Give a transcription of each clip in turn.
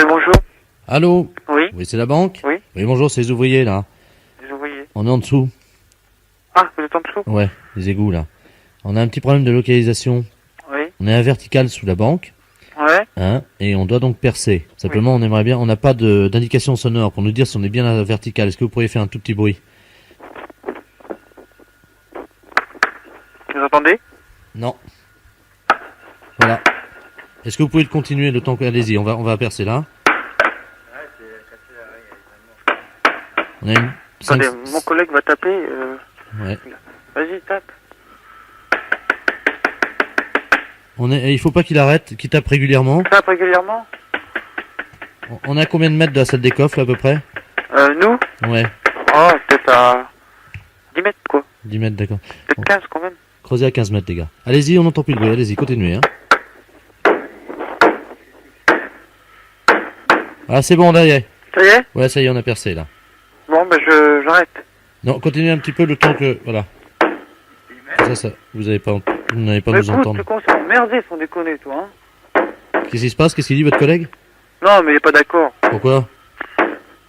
bonjour. Allô? Oui. Oui, c'est la banque? Oui. Oui, bonjour, c'est les ouvriers, là. Les ouvriers. On est en dessous. Ah, vous êtes en dessous? Ouais, les égouts, là. On a un petit problème de localisation. Oui. On est à vertical sous la banque, Ouais. hein, et on doit donc percer. Simplement, on aimerait bien, on n'a pas d'indication sonore pour nous dire si on est bien à la verticale. Est-ce que vous pourriez faire un tout petit bruit? Vous entendez? Non. Voilà. Est-ce que vous pouvez le continuer le temps que... Allez-y, on va percer là. On a une... Attendez, mon collègue va taper. Ouais. Vas-y, tape. Il faut pas qu'il arrête, qu'il tape régulièrement. Tape régulièrement? On est à combien de mètres de la salle des coffres, là, à peu près? Nous? Ouais, Oh, peut-être à 10 mètres, quoi. 10 mètres, d'accord. Peut-être 15 quand même. Creusez à 15 mètres, les gars. Allez-y, on n'entend plus le bruit. Allez-y, continuez. Hein. Ah, c'est bon, là, y est. Ça y est? Ouais, ça y est, on a percé, là. Bon, ben j'arrête. Non, continuez un petit peu le temps que... Voilà. Ça, vous n'allez pas, vous n'allez pas Mais nous écoute, entendre. tu commences à m'emmerder sans déconner, toi, hein. Qu'est-ce qui se passe? Qu'est-ce qu'il dit, votre collègue? Non, mais il est pas d'accord. Pourquoi?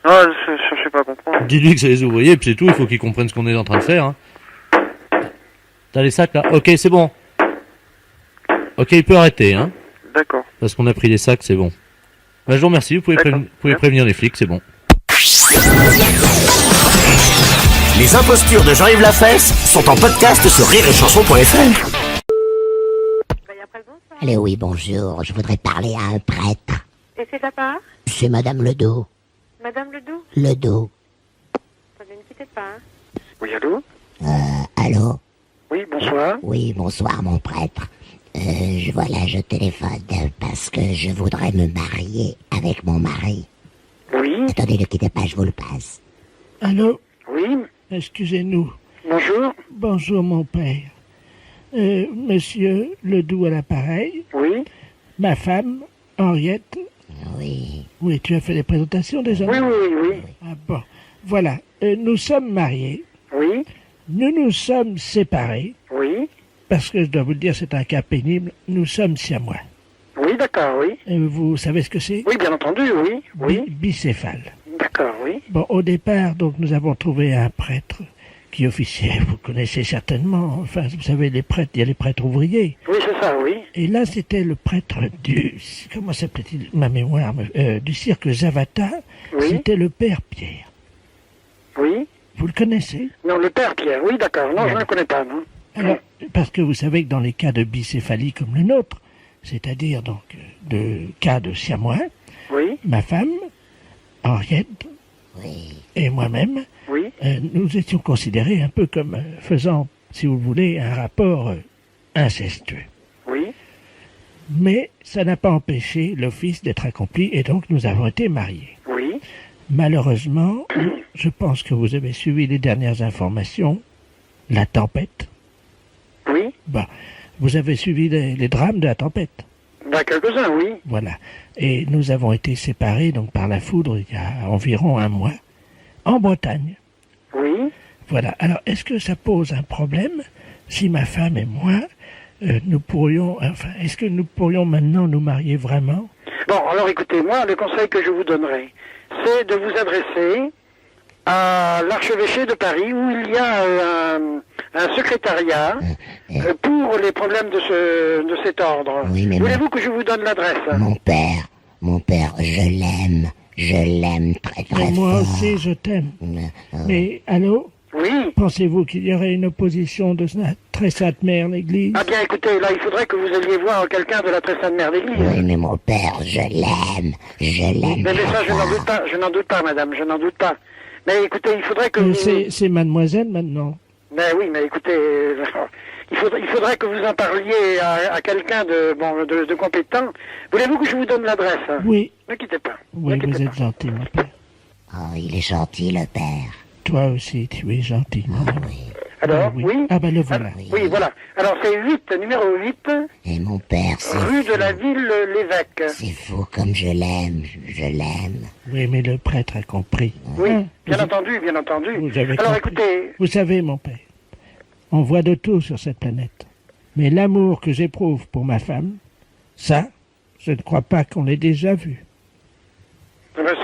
Non, je sais pas comprendre. Dis-lui que c'est les ouvriers, puis c'est tout. Il faut qu'ils comprennent ce qu'on est en train de faire. Hein. T'as les sacs, là? Ok, c'est bon. Ok, il peut arrêter, hein. D'accord. Parce qu'on a pris les sacs, c'est bon. Bah, je vous remercie. Vous pouvez, D'accord. vous pouvez prévenir les flics, c'est bon. Les impostures de Jean-Yves Lafesse sont en podcast sur rireetchanson.fr. Allô, oui, bonjour. Je voudrais parler à un prêtre. Et c'est ta part? C'est Madame Ledoux. Madame Ledoux? Ledoux. Attendez, ne quittez pas. Hein. Oui, allô? Allô? Oui, bonsoir. Oui, bonsoir, mon prêtre. Je téléphone parce que je voudrais me marier avec mon mari. Oui. Attendez, ne quittez pas, je vous le passe. Allô? Oui. Excusez-nous. Bonjour. Bonjour, mon père. Monsieur Ledoux à l'appareil. Oui. Ma femme, Henriette. Oui. Oui, tu as fait les présentations déjà? Oui, oui, oui, oui. Ah bon. Voilà. Nous sommes mariés. Oui. Nous nous sommes séparés. Oui. Parce que je dois vous le dire, c'est un cas pénible. Nous sommes siamois. Oui, d'accord, oui. Vous savez ce que c'est? Oui, bien entendu, oui. Oui. Bicéphale. D'accord, oui. Bon, au départ, donc, nous avons trouvé un prêtre qui officiait, vous connaissez certainement, enfin, vous savez, les prêtres, il y a les prêtres ouvriers. Oui, c'est ça, oui. Et là, c'était le prêtre comment s'appelait-il, ma mémoire, du cirque Zavata. Oui. C'était le père Pierre. Oui. Vous le connaissez? Non, le père Pierre, oui, d'accord. Non, je ne le connais pas, non. Alors, parce que vous savez que dans les cas de bicéphalie comme le nôtre, c'est-à-dire donc de cas de siamois, Oui. ma femme, Henriette, Oui. et moi-même, Oui. nous étions considérés un peu comme faisant, si vous voulez, un rapport incestueux. Oui. Mais ça n'a pas empêché l'office d'être accompli et donc nous avons été mariés. Oui. Malheureusement, je pense que vous avez suivi les dernières informations, la tempête. Oui. Bah, vous avez suivi les drames de la tempête. Ben, quelques-uns, oui. Voilà. Et nous avons été séparés donc par la foudre il y a environ un mois, en Bretagne. Oui. Voilà. Alors, est-ce que ça pose un problème si ma femme et moi, est-ce que nous pourrions maintenant nous marier vraiment? Bon, alors écoutez, moi, le conseil que je vous donnerai, c'est de vous adresser à l'archevêché de Paris où il y a un secrétariat pour les problèmes de cet ordre. Oui, mais Voulez-vous que je vous donne l'adresse? Mon père, je l'aime très très Et moi fort. aussi, je t'aime. Mais, allô? Oui. Pensez-vous qu'il y aurait une opposition de la très sainte mère, l'Église? Ah bien, écoutez, là, il faudrait que vous alliez voir quelqu'un de la très sainte mère d'église. Oui, mais mon père, je l'aime Mais très ça, fort. je n'en doute pas, madame, je n'en doute pas. Mais écoutez, il faudrait que vous... C'est mademoiselle maintenant. Mais oui, mais écoutez, il faudrait que vous en parliez à quelqu'un de compétent. Voulez-vous que je vous donne l'adresse? Oui. Ne quittez pas. Oui, Ne quittez vous pas. êtes gentil, mon père. Oh, il est gentil, le père. Toi aussi, tu es gentil, mon ami. Oui. Alors, Oui. oui. Ah ben le voilà. Oui, voilà. Alors, c'est 8, numéro 8, Et mon père, c'est rue de fou. la Ville, l'évêque. C'est fou comme je l'aime, je l'aime. Oui, mais le prêtre a compris. Oui, Hein, bien vous- entendu, bien entendu. Vous avez Alors, compris. écoutez, Vous savez, mon père, on voit de tout sur cette planète. Mais l'amour que j'éprouve pour ma femme, ça, je ne crois pas qu'on l'ait déjà vu.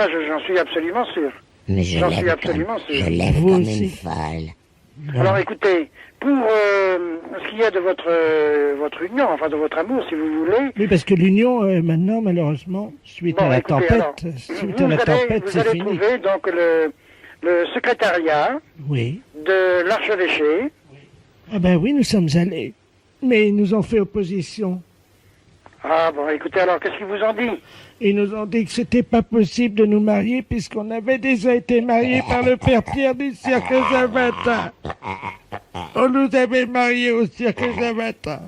Ça, j'en suis absolument sûr. Mais je J'en suis l'aime absolument comme, sûr. je l'aime Vous comme aussi. une folle. Alors écoutez, pour ce qu'il y a de votre union, enfin de votre amour, si vous voulez, Oui, parce que l'union, maintenant, malheureusement, suite bon, à la écoutez, tempête, alors, suite à la tempête, vous c'est allez fini. trouver donc le secrétariat Oui. de l'archevêché. Ah ben oui, nous sommes allés. Mais ils nous ont fait opposition. Ah bon, écoutez, alors qu'est-ce qu'ils vous ont dit? Ils nous ont dit que c'était pas possible de nous marier puisqu'on avait déjà été mariés par le père Pierre du cirque Zavata. On nous avait mariés au cirque Zavata.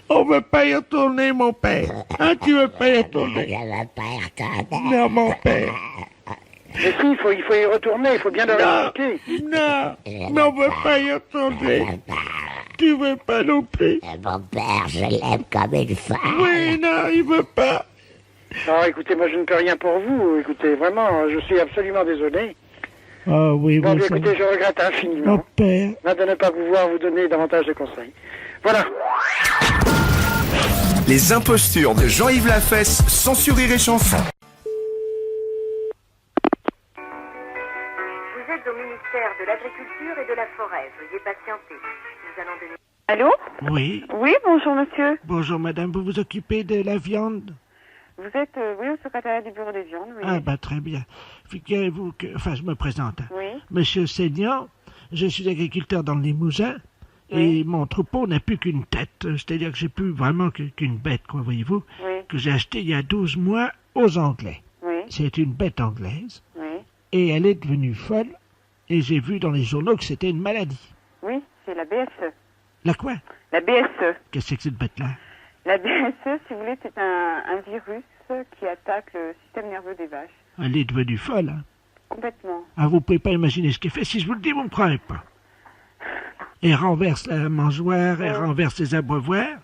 On veut pas y retourner, mon père. Hein, tu veux pas y Je retourner? ne veux pas y retourner. Non, mon père. Mais si, il faut y retourner, il faut bien leur Non, expliquer. non, mais on veut pas y retourner. Tu veux pas non plus? Mon père, je l'aime comme une folle. Oui, non, il veut pas. Alors écoutez, moi je ne peux rien pour vous, écoutez, vraiment, je suis absolument désolé. Oh oui, Bon, vous bien, savez. écoutez, je regrette Mon infiniment père. de ne pas pouvoir vous donner davantage de conseils. Voilà. Les impostures de Jean-Yves Lafesse, sans Rire et Chanson. Vous êtes au ministère de l'Agriculture et de la Forêt. Veuillez patienter. Nous allons donner... Allô? Oui. Oui, bonjour monsieur. Bonjour madame, vous vous occupez de la viande? Vous êtes, oui, au secrétariat du bureau des viandes, oui. Ah bah très bien. Figurez-vous que... Enfin, je me présente. Oui, Monsieur Seignan, je suis agriculteur dans le Limousin et Oui. mon troupeau n'a plus qu'une tête. C'est-à-dire que j'ai plus vraiment qu'une bête, quoi, voyez-vous, oui, que j'ai acheté il y a 12 mois aux Anglais. oui, C'est une bête anglaise oui. et elle est devenue folle et j'ai vu dans les journaux que c'était une maladie. Oui, c'est la BSE. La quoi? La BSE. Qu'est-ce que c'est que cette bête-là? La BSE, si vous voulez, c'est un virus qui attaque le système nerveux des vaches. Elle est devenue folle, hein? Complètement. Ah, vous pouvez pas imaginer ce qu'elle fait. Si je vous le dis, vous me croirez pas. Elle renverse la mangeoire, elle renverse les abreuvoirs.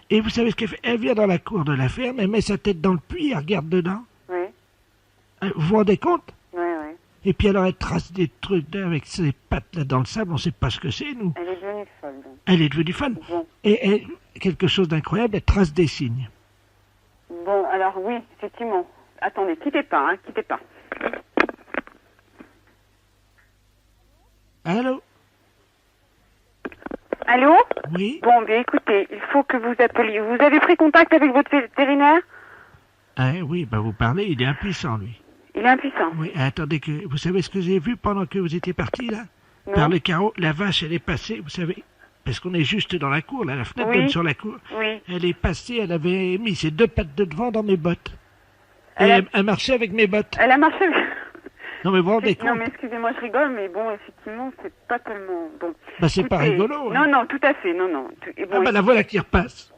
Et vous savez ce qu'elle fait? Elle vient dans la cour de la ferme, elle met sa tête dans le puits, elle regarde dedans. Oui, Vous vous rendez compte? oui, oui. Et puis alors elle trace des trucs là, avec ses pattes là dans le sable, on sait pas ce que c'est, nous. Elle est devenue folle, donc. Elle est devenue folle. Bon. Et elle, quelque chose d'incroyable, elle trace des signes. Bon, alors oui, effectivement. Attendez, quittez pas, hein, quittez pas. Allô? Allô? Oui? Bon, bien écoutez, il faut que vous appeliez. Vous avez pris contact avec votre vétérinaire? Ah oui, bah vous parlez, il est impuissant, lui. Il est impuissant. Oui, attendez, que vous savez ce que j'ai vu pendant que vous étiez parti, là? Non. Par le carreau, la vache, elle est passée, vous savez, parce qu'on est juste dans la cour, là, la fenêtre Oui. donne sur la cour. Oui. Elle est passée, elle avait mis ses deux pattes de devant dans mes bottes. Et Elle a- elle marchait avec mes bottes. Elle a marché. Non, mais vous vous rendez Non, compte? mais excusez-moi, je rigole, mais bon, effectivement, c'est pas tellement bon. Bah, c'est pas Écoutez, rigolo. hein. Non, non, tout à fait, non, non. Et bon, Ah, bah, la voilà qui repasse.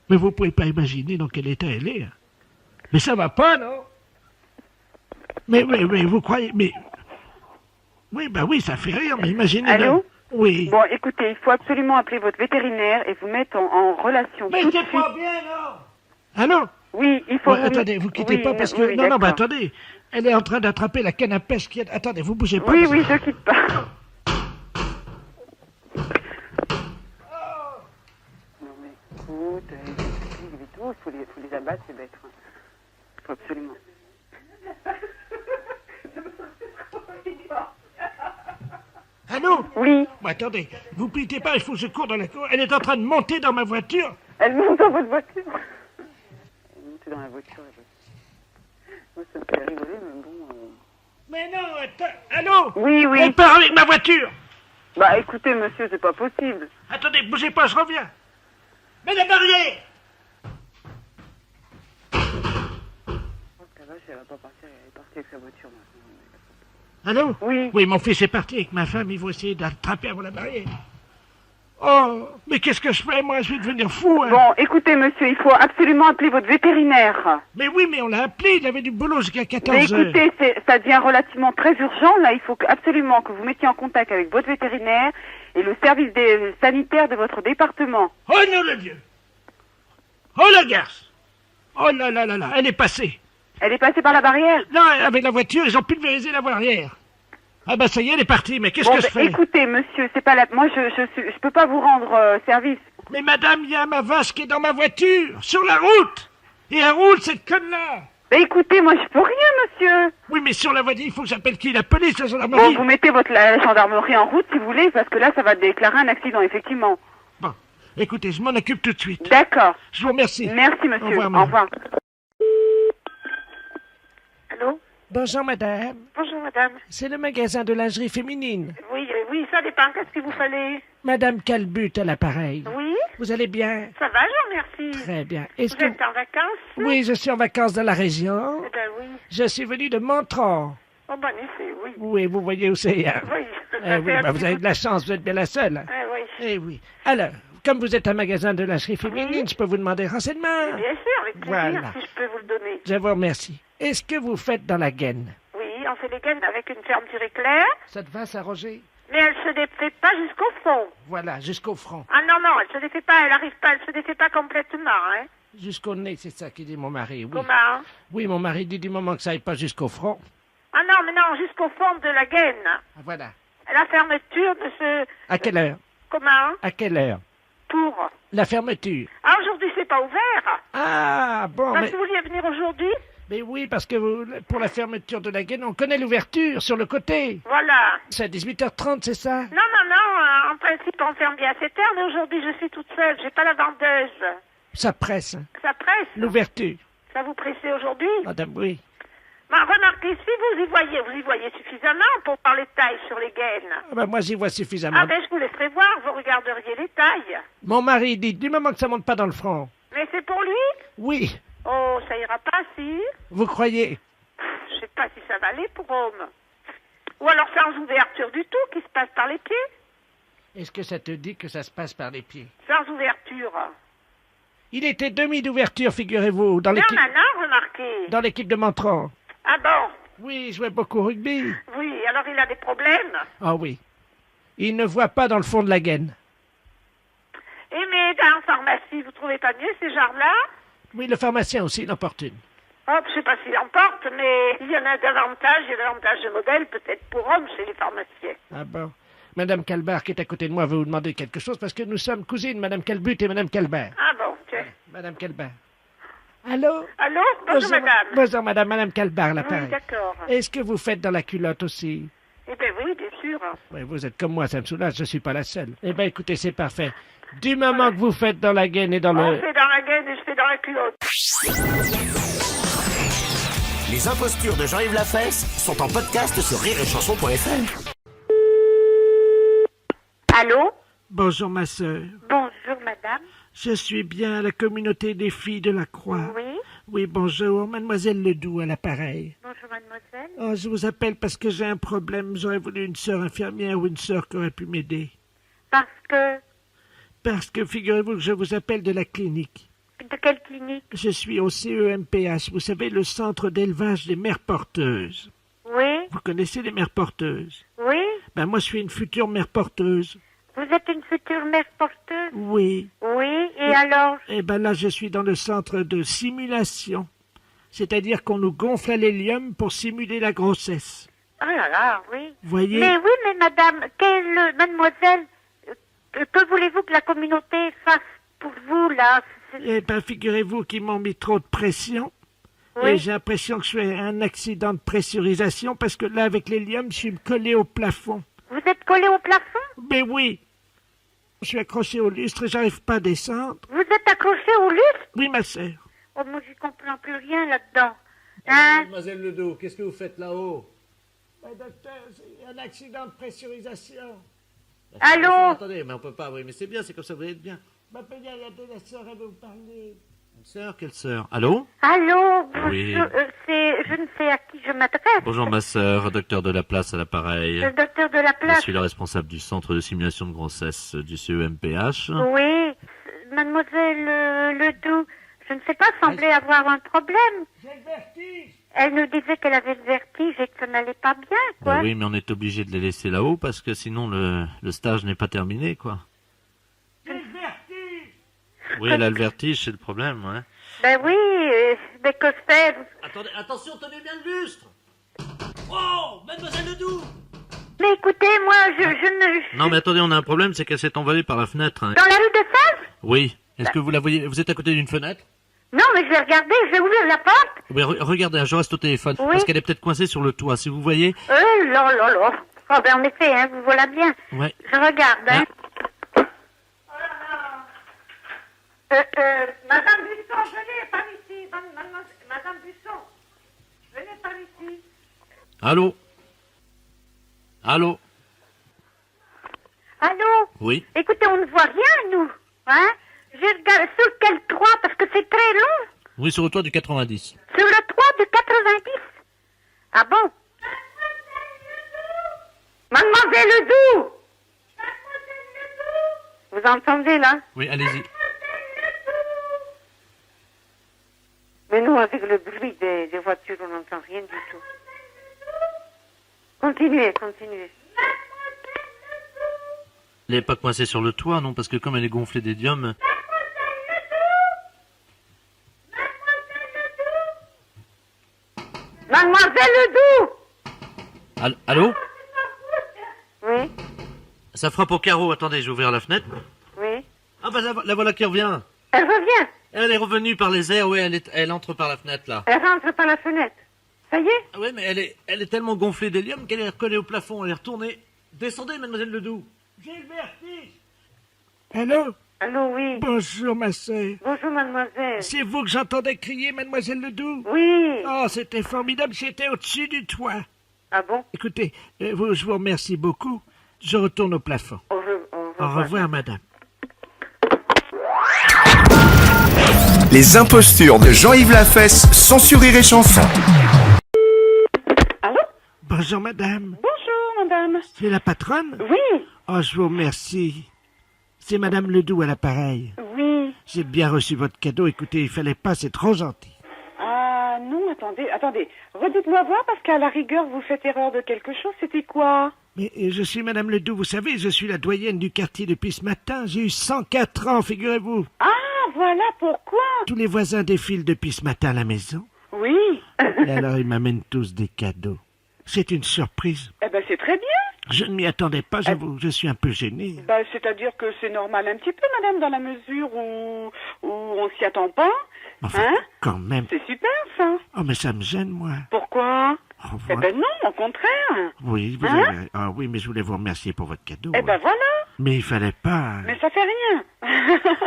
Mais vous pouvez pas imaginer dans quel état elle est. hein. Mais ça va pas, non? Mais vous croyez, mais... Oui, bah oui, ça fait rire, mais imaginez... Allô? Oui. Bon, écoutez, il faut absolument appeler votre vétérinaire et vous mettre en relation Mais tout de c'est suite. pas bien, non? Allô? Oui, il faut... Ouais, attendez, vous quittez Oui, pas parce que... oui, non, bah d'accord. attendez. Elle est en train d'attraper la canne à pêche qui est... Attendez, vous bougez pas. Oui, parce que- oui, je quitte pas. Non, mais écoute, il faut les abattre, ces bêtes. hein. Faut absolument. Allô? Oui, Bon, attendez, vous quittez pas, il faut que je cours dans la cour. Elle est en train de monter dans ma voiture. elle monte dans votre voiture. Elle monte dans la voiture. Moi, ça me fait rigoler, mais bon... Mais non, attends, allô? Oui, oui. Elle part avec ma voiture. Bah, écoutez, monsieur, c'est pas possible. Attendez, bougez pas, je reviens. Mais la barrière! La vache, elle va pas partir, elle est partie avec sa voiture. maintenant. Allô? Oui. Oui, mon fils est parti avec ma femme, ils vont essayer d'attraper avant la barrière. Oh, mais qu'est-ce que je fais, moi? Je vais devenir fou, hein. Bon, écoutez, monsieur, il faut absolument appeler votre vétérinaire. Mais oui, mais on l'a appelé, il avait du boulot jusqu'à Mais 14 heures. écoutez, ça devient relativement très urgent. Là, il faut absolument que vous mettiez en contact avec votre vétérinaire et le service sanitaire de votre département. Oh non, le Dieu! Oh la garce! Oh là là là là, elle est passée. Elle est passée par la barrière. Non, avec la voiture, ils ont pulvérisé la barrière. Ah bah ça y est, elle est partie, mais qu'est-ce Bon, que je bah, fais? écoutez, monsieur, c'est pas la... Moi, je peux pas vous rendre service. Mais madame, il y a ma vache qui est dans ma voiture, sur la route. Et elle roule, cette conne-là. Ben écoutez, moi je peux rien, monsieur. Oui, mais si on la voit dit, il faut que j'appelle qui? La police, la Bon, gendarmerie? vous mettez la gendarmerie en route si vous voulez, parce que là, ça va déclarer un accident, effectivement. Bon, écoutez, je m'en occupe tout de suite. D'accord. Je vous remercie. Merci, monsieur. Au revoir, Au madame. revoir. Allô? Bonjour, madame. Bonjour, madame. C'est le magasin de lingerie féminine. Oui, oui, ça dépend. Qu'est-ce qu'il vous fallait? Madame Calbut à l'appareil. Oui, Vous allez bien? ça va, je vous remercie. Très bien. Est-ce Vous que... êtes en vacances? Oui, je suis en vacances dans la région. Eh ben oui. Je suis venu de Montron. Oh, bon effet, oui. Oui, vous voyez où c'est, hein? Oui. Oui, bah, vous avez de la chance, vous êtes bien la seule. Ah, oui. Eh oui. Alors, comme vous êtes un magasin de lingerie féminine, je peux vous demander renseignement? Bien sûr, avec plaisir, Voilà. si je peux vous le donner. Je vous remercie. Est-ce que vous faites dans la gaine? Oui, on fait les gaines avec une fermeture éclair, Ça te va, ça, Roger? mais elle se défait pas jusqu'au fond. Voilà, jusqu'au front. Ah non, non, elle se défait pas, elle se défait pas complètement, hein. Jusqu'au nez, c'est ça qui dit mon mari, oui. Comment? Oui, mon mari dit du moment que ça aille pas jusqu'au front. Ah non, mais non, jusqu'au fond de la gaine. Ah, voilà. La fermeture de ce... À quelle heure? Comment? À quelle heure? Pour... La fermeture. Ah, aujourd'hui, c'est pas ouvert. Ah, bon, Parce mais... que vous vouliez venir aujourd'hui? Mais oui, parce que pour la fermeture de la gaine, on connaît l'ouverture sur le côté. Voilà. C'est à 18h30, c'est ça? Non, non, non, en principe, on ferme bien à 7 heures, mais aujourd'hui, je suis toute seule, j'ai pas la vendeuse. Ça presse, hein. Ça presse? L'ouverture. Ça vous pressait aujourd'hui? Madame, oui. Ben, remarquez, si vous y voyez suffisamment pour voir les tailles sur les gaines. Ah ben, moi, j'y vois suffisamment. Ah ben, je vous laisserai voir, vous regarderiez les tailles. Mon mari dit, du moment que ça monte pas dans le front. Mais c'est pour lui? Oui, Oh, ça ira pas, si? vous croyez? Je sais pas si ça va aller pour homme. Ou alors sans ouverture du tout, qui se passe par les pieds? Est-ce que ça te dit que ça se passe par les pieds? Sans ouverture. Il était demi d'ouverture, figurez-vous, dans Mais l'équipe... on en a remarqué. Dans l'équipe de Montron. Ah bon? Oui, il jouait beaucoup au rugby. Oui, alors il a des problèmes. Ah oui. Il ne voit pas dans le fond de la gaine. Et mais dans la pharmacie, vous trouvez pas mieux ces genres-là? Oui, le pharmacien aussi, il en porte une. Oh, je sais pas s'il en porte, mais il y en a davantage, il y a davantage de modèles, peut-être pour hommes chez les pharmaciens. Ah bon. Madame Calbert, qui est à côté de moi, veut vous demander quelque chose parce que nous sommes cousines, Madame Calbut et Madame Calbert. Ah bon, tiens. Madame Calbert. Allô? Allô? Bonjour, madame. Bonjour, madame. Madame Calbert, l'appareil. Oui, d'accord. Est-ce que vous faites dans la culotte aussi? Eh bien oui, bien sûr. Oui, vous êtes comme moi, ça me soulage, je suis pas la seule. Eh bien, écoutez, c'est parfait. Du moment que vous faites dans la gaine et dans On le... fait dans la gaine et je fais dans la culotte. Les impostures de Jean-Yves Lafesse sont en podcast sur rireetchanson.fr. Allô? Bonjour, ma sœur. Bonjour, madame. Je suis bien à la communauté des filles de la Croix. Oui? Oui, bonjour, mademoiselle Ledoux à l'appareil. Bonjour, mademoiselle. Oh, je vous appelle parce que j'ai un problème. J'aurais voulu une sœur infirmière ou une sœur qui aurait pu m'aider. Parce que... Parce que figurez-vous que je vous appelle de la clinique. De quelle clinique? Je suis au CEMPH, vous savez, le centre d'élevage des mères porteuses. Oui? Vous connaissez les mères porteuses? Oui? Ben moi, je suis une future mère porteuse. Vous êtes une future mère porteuse? Oui. Oui, et alors? Eh ben là, je suis dans le centre de simulation. C'est-à-dire qu'on nous gonfle à l'hélium pour simuler la grossesse. Oh là là, oui. Voyez? Mais oui, mais madame, mademoiselle, que voulez-vous que la communauté fasse pour vous, là? Eh ben, figurez-vous qu'ils m'ont mis trop de pression. Oui. Et j'ai l'impression que je fais un accident de pressurisation parce que là, avec l'hélium, je suis collé au plafond. Vous êtes collé au plafond? Mais oui. Je suis accroché au lustre et j'arrive pas à descendre. Vous êtes accroché au lustre? Oui, ma sœur. Oh, moi, j'y comprends plus rien là-dedans. Hein? Mademoiselle Ledoux, qu'est-ce que vous faites là-haut? Docteur, c'est un accident de pressurisation. Allô? Attendez, mais on peut pas, oui, mais c'est bien, c'est comme ça, vous allez être bien. Il y a la sœur, elle veut vous parler. Une sœur? Quelle sœur? Allô? Allô? Bonjour, Oui. je ne sais à qui je m'adresse. Bonjour ma sœur, docteur de la place à l'appareil. Le docteur de la Je place. suis le responsable du centre de simulation de grossesse du CEMPH. Oui, mademoiselle Ledoux, je ne sais pas, semblait avoir un problème. J'ai le vertige. Elle nous disait qu'elle avait le vertige et que ça n'allait pas bien, quoi. Bah oui, mais on est obligé de les laisser là-haut parce que sinon le stage n'est pas terminé, quoi. J'ai le vertige. Oui, elle a le vertige, c'est le problème, ouais. Ben oui, mais que faire? Attendez, attention, tenez bien le lustre. Oh, mademoiselle Ledoux. Mais écoutez, moi, je ne... Non, mais attendez, on a un problème, c'est qu'elle s'est envolée par la fenêtre. Hein. Dans la rue de Sèvres? Oui. Est-ce que vous la voyez? Vous êtes à côté d'une fenêtre? Non, mais je vais regarder, je vais ouvrir la porte. Oui, regardez, hein, je reste au téléphone. Oui. Parce qu'elle est peut-être coincée sur le toit, si vous voyez. Là, là, là. Oh, ben, en effet, hein, vous voilà bien. Ouais. Je regarde, hein. Madame Busson, venez par ici. Madame Busson, venez par ici. Allô? Allô? Allô? Oui. Écoutez, on ne voit rien, nous. Hein? Je regarde sur quel toit, parce que c'est très long. Oui, sur le toit du 90. Sur le toit du 90. Ah bon? Mademoiselle Ledoux! Vous entendez, là? Oui, allez-y. Mais nous, avec le bruit des voitures, on n'entend rien du tout. Continuez. Elle n'est pas coincée sur le toit, non, parce que comme elle est gonflée d'édium... Mademoiselle Ledoux! Allô? Oui, Ça frappe au carreau, attendez, je vais ouvrir la fenêtre. oui. Ah bah la voilà qui revient. Elle revient. Elle est revenue par les airs, oui, elle entre par la fenêtre, là. Elle rentre par la fenêtre. Ça y est? Ah oui, mais elle est tellement gonflée d'hélium qu'elle est recollée au plafond, elle est retournée. Descendez, mademoiselle Ledoux. J'ai le vertige. Allô? Allô, oui. Bonjour, ma sœur. Bonjour, mademoiselle. C'est vous que j'entendais crier, mademoiselle Ledoux? Oui. Oh, c'était formidable, j'étais au-dessus du toit. Ah bon? Écoutez, je vous remercie beaucoup. Je retourne au plafond. Au revoir, madame. Les impostures de Jean-Yves Lafesse sont sur Rire et Chanson. Allô? Bonjour, madame. Bonjour, madame. C'est la patronne? Oui, Oh, je vous remercie. C'est madame Ledoux à l'appareil. oui. J'ai bien reçu votre cadeau. Écoutez, il fallait pas, c'est trop gentil. Ah non, attendez. Redites-moi voir parce qu'à la rigueur, vous faites erreur de quelque chose. C'était quoi? Mais je suis madame Ledoux, vous savez, je suis la doyenne du quartier depuis ce matin. J'ai eu 104 ans, figurez-vous. Ah, voilà pourquoi. Tous les voisins défilent depuis ce matin à la maison. Oui. Et alors, ils m'amènent tous des cadeaux. C'est une surprise. Eh ben, c'est très bien. Je ne m'y attendais pas, j'avoue. Je suis un peu gêné. Ben, c'est-à-dire que c'est normal un petit peu, madame, dans la mesure où on s'y attend pas. Enfin, Hein? quand même. C'est super, ça. Oh, mais ça me gêne, moi. Pourquoi? Au Eh revoir. ben non, au contraire. Oui, vous Hein? avez... Ah oui, mais je voulais vous remercier pour votre cadeau. Eh ben voilà. Mais il fallait pas... Mais ça fait rien.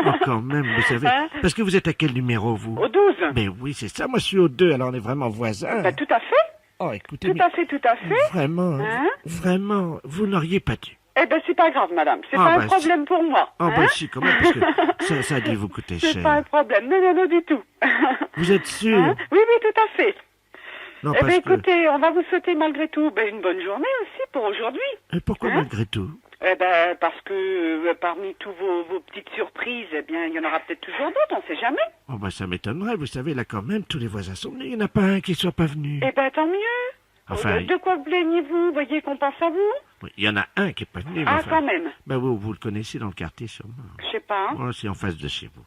Oh, quand même, vous savez. Hein? Parce que vous êtes à quel numéro, vous? Au 12. Mais oui, c'est ça. Moi, je suis au 2, alors on est vraiment voisins. Ben, tout à fait. Oh, écoutez, Tout mais à fait, tout à fait. vraiment, Hein? vraiment, vous n'auriez pas dû. Eh ben, c'est pas grave, madame. C'est Ah, pas bah, un problème pour moi. Oh, hein? bah si, quand même, parce que ça a dû vous coûter C'est cher. pas un problème. Non, du tout. Vous êtes sûr? Hein? Oui, tout à fait. Non, Eh parce ben, que... écoutez, on va vous souhaiter malgré tout une bonne journée aussi pour aujourd'hui. Pourquoi Hein? malgré tout? Eh ben, parce que parmi tous vos petites surprises, eh bien, il y en aura peut-être toujours d'autres, on sait jamais. Oh, bah ça m'étonnerait, vous savez, là, quand même, tous les voisins sont venus. Il n'y en a pas un qui soit pas venu. Eh ben, tant mieux. Enfin, De quoi vous plaignez-vous? Voyez qu'on pense à vous? oui, il y en a un qui est pas venu. mais Ah, enfin... quand même. Bah, vous le connaissez dans le quartier, sûrement. Je sais pas. Oh, c'est en face de chez vous.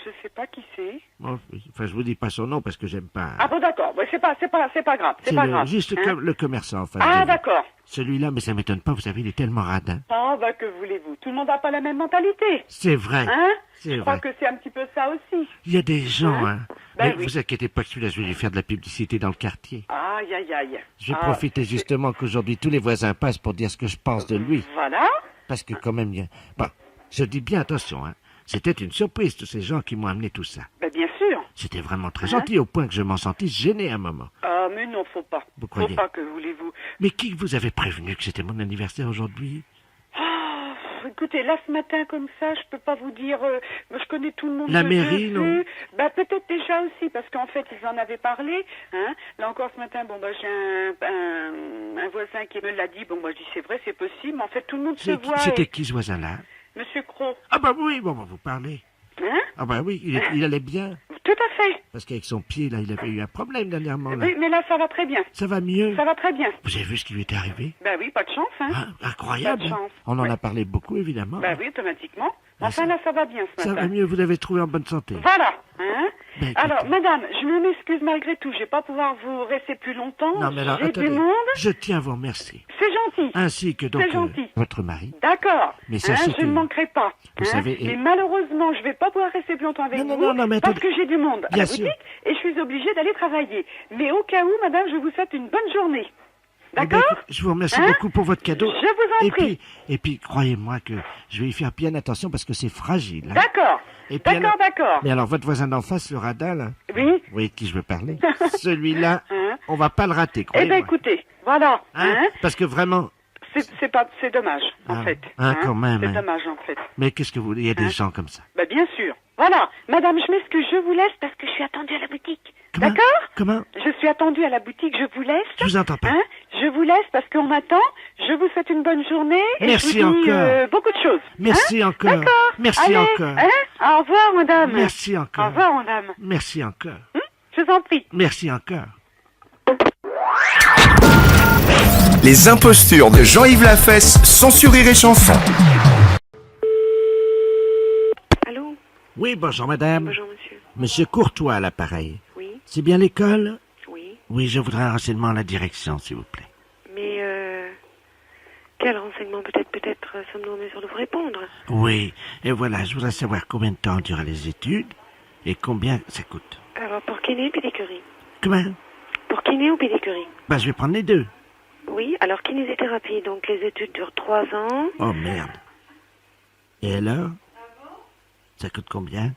Je sais pas qui c'est. Oh, oui. Enfin, je vous dis pas son nom parce que j'aime pas... Ah bon, d'accord. Ouais, c'est pas grave. C'est pas grave. juste hein? le commerçant en face de Ah, vous. d'accord. Celui-là, mais ça m'étonne pas, vous savez, il est tellement radin. Ah, bah, que voulez-vous? Tout le monde n'a pas la même mentalité. C'est vrai. Hein? C'est Je crois vrai. que c'est un petit peu ça aussi. Il y a des gens, hein. Ben Mais oui. vous inquiétez pas que celui-là, je vais lui faire de la publicité dans le quartier. Aïe, aïe, aïe. Je vais Ah, profiter justement qu'aujourd'hui tous les voisins passent pour dire ce que je pense de lui. Voilà. Parce que quand même, il y a... Bon, je dis bien attention, hein. C'était une surprise, tous ces gens qui m'ont amené tout ça. Ben, bien sûr. C'était vraiment très gentil, au point que je m'en sentis gêné un moment. Ah, mais non, faut pas. Vous Faut croyez? pas, que voulez-vous? Mais qui vous avait prévenu que c'était mon anniversaire aujourd'hui? Ah, écoutez, là, ce matin, comme ça, je peux pas vous dire... moi, je connais tout le monde. La de mairie, dessus. non? Bah, peut-être déjà aussi, parce qu'en fait, ils en avaient parlé. Hein. Là encore, ce matin, bon, bah, j'ai un voisin qui me l'a dit. Bon, moi, je dis, c'est vrai, c'est possible. Mais en fait, tout le monde se voit. C'était et- qui ce voisin-là? Monsieur Cros. Ah bah oui, bon, on va vous parler. Hein? Ah bah oui, il allait bien. Tout à fait. Parce qu'avec son pied, là, il avait eu un problème dernièrement. Là. Oui, mais là, ça va très bien. Ça va mieux? Ça va très bien. Vous avez vu ce qui lui est arrivé? Bah oui, pas de chance, hein. Ah, incroyable. Pas de hein. chance. On en Ouais. a parlé beaucoup, évidemment. Bah oui, automatiquement. Ah, Enfin, ça- là, ça va bien ce Ça matin. va mieux, vous l'avez trouvé en bonne santé. Voilà, hein. Ben, Alors, écoutez. madame, je m'excuse malgré tout. Je vais pas pouvoir vous rester plus longtemps. Non, mais alors, J'ai du attendez. monde. Je tiens à vous remercier. C'est gentil. Ainsi que donc C'est gentil. votre mari. D'accord. Mais sachez je ne que- manquerai pas. vous savez, Mais et- malheureusement, je vais pas pouvoir rester plus longtemps avec Non, vous non, non, mais parce attendez. que j'ai du monde à Bien la sûr. boutique et je suis obligée d'aller travailler. Mais au cas où, madame, je vous souhaite une bonne journée. Eh ben, D'accord? écoute, je vous remercie Hein beaucoup pour votre cadeau. Je vous en et prie. et puis, croyez-moi que je vais y faire bien attention parce que c'est fragile. Hein. D'accord. Et puis D'accord, alors- d'accord. Mais alors, votre voisin d'en face, le radin, là, Oui. vous voyez de qui je veux parler? Celui-là, Hein on va pas le rater, Eh croyez-moi. ben, écoutez, voilà. Hein Parce que vraiment... C'est dommage, en Ah, fait. quand même, C'est hein. dommage, en fait. Mais qu'est-ce que vous voulez? Il y a des Hein gens comme ça. Bah, bien sûr. Voilà. Madame, je m'excuse, je vous laisse parce que je suis attendue à la boutique. Comment? D'accord? Comment? Je suis attendue à la boutique, je vous laisse. Je vous entends pas. Hein? Je vous laisse parce qu'on m'attend. Je vous souhaite une bonne journée. Et Merci je vous dis encore. beaucoup de choses. Merci Hein? encore. D'accord. Merci Allez, encore. Hein? Au revoir, madame. Merci encore. Au revoir, madame. Merci encore. Je vous en prie. Merci encore. Les impostures de Jean-Yves Lafesse, sans sur Rire et Chanson. Allô? Oui, bonjour madame. Bonjour, monsieur. Monsieur Courtois à l'appareil. Oui, C'est bien l'école? oui. Oui, je voudrais un renseignement à la direction, s'il vous plaît. Mais, quel renseignement peut-être sommes-nous en mesure de vous répondre? Oui, et voilà, je voudrais savoir combien de temps durent les études et combien ça coûte. Alors, pour kiné, pédicure. Comment? Pour kiné ou pédicure? Ben, je vais prendre les deux. Oui, alors kinésithérapie, donc les études durent 3 ans. Oh, merde. Et alors? Ça coûte combien?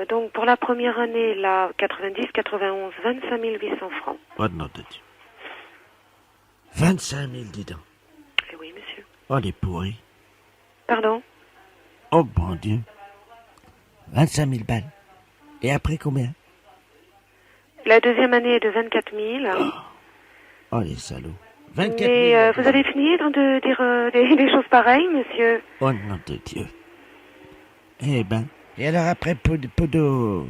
Donc pour la première année, là, 90, 91, 25 800 francs. Oh, nom de Dieu. 25 000, dis donc. Eh oui, monsieur. Oh, les pourris. Pardon? Oh, bon Dieu. 25 000 balles. Et après combien? La deuxième année est de 24 000. Oh, les salauds. 24 000. Mais vous avez fini de dire des choses pareilles, monsieur? Oh, nom de Dieu. Eh ben. Et alors après, podo...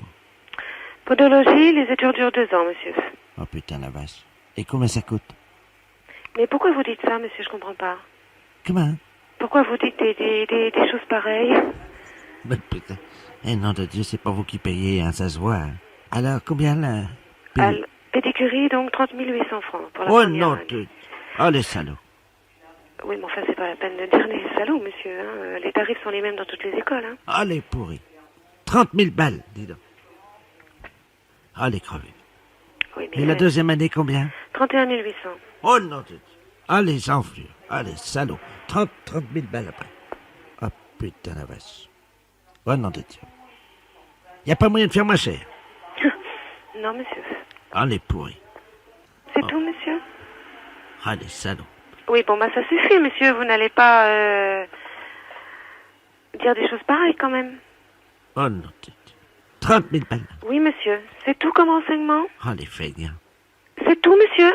Podologie, les études durent 2 ans, monsieur. Oh, putain, la vache. Et combien ça coûte? Mais pourquoi vous dites ça, monsieur? Je comprends pas. Comment? Pourquoi vous dites des choses pareilles? Ben, putain. Eh, nom de Dieu, c'est pas vous qui payez, hein, ça se voit. Alors, combien là? Pédicurie, donc 30 800 francs pour la Oh, première non année. de... Oh, les salauds. Oui, mais enfin, c'est pas la peine de dire les salauds, monsieur. Hein. Les tarifs sont les mêmes dans toutes les écoles. Hein. Oh, les pourris. 30 000 balles, dis donc. Oh, les crevés. Oui, Et la deuxième année, combien? 31 800. Oh, non de Dieu. Oh, les enflures. Oh, les salauds. 30 000 balles après. Oh, putain, la vache. Oh, non de Dieu. Y a pas moyen de faire moins cher. Non, monsieur. Oh, les pourris. C'est tout, monsieur? Oh, les salauds. Oui, bon, bah ça suffit, monsieur. Vous n'allez pas dire des choses pareilles, quand même. Oh, non de Dieu. 30 000 balles. Oui, monsieur. C'est tout comme renseignement? Oh, les feignants. C'est tout, monsieur?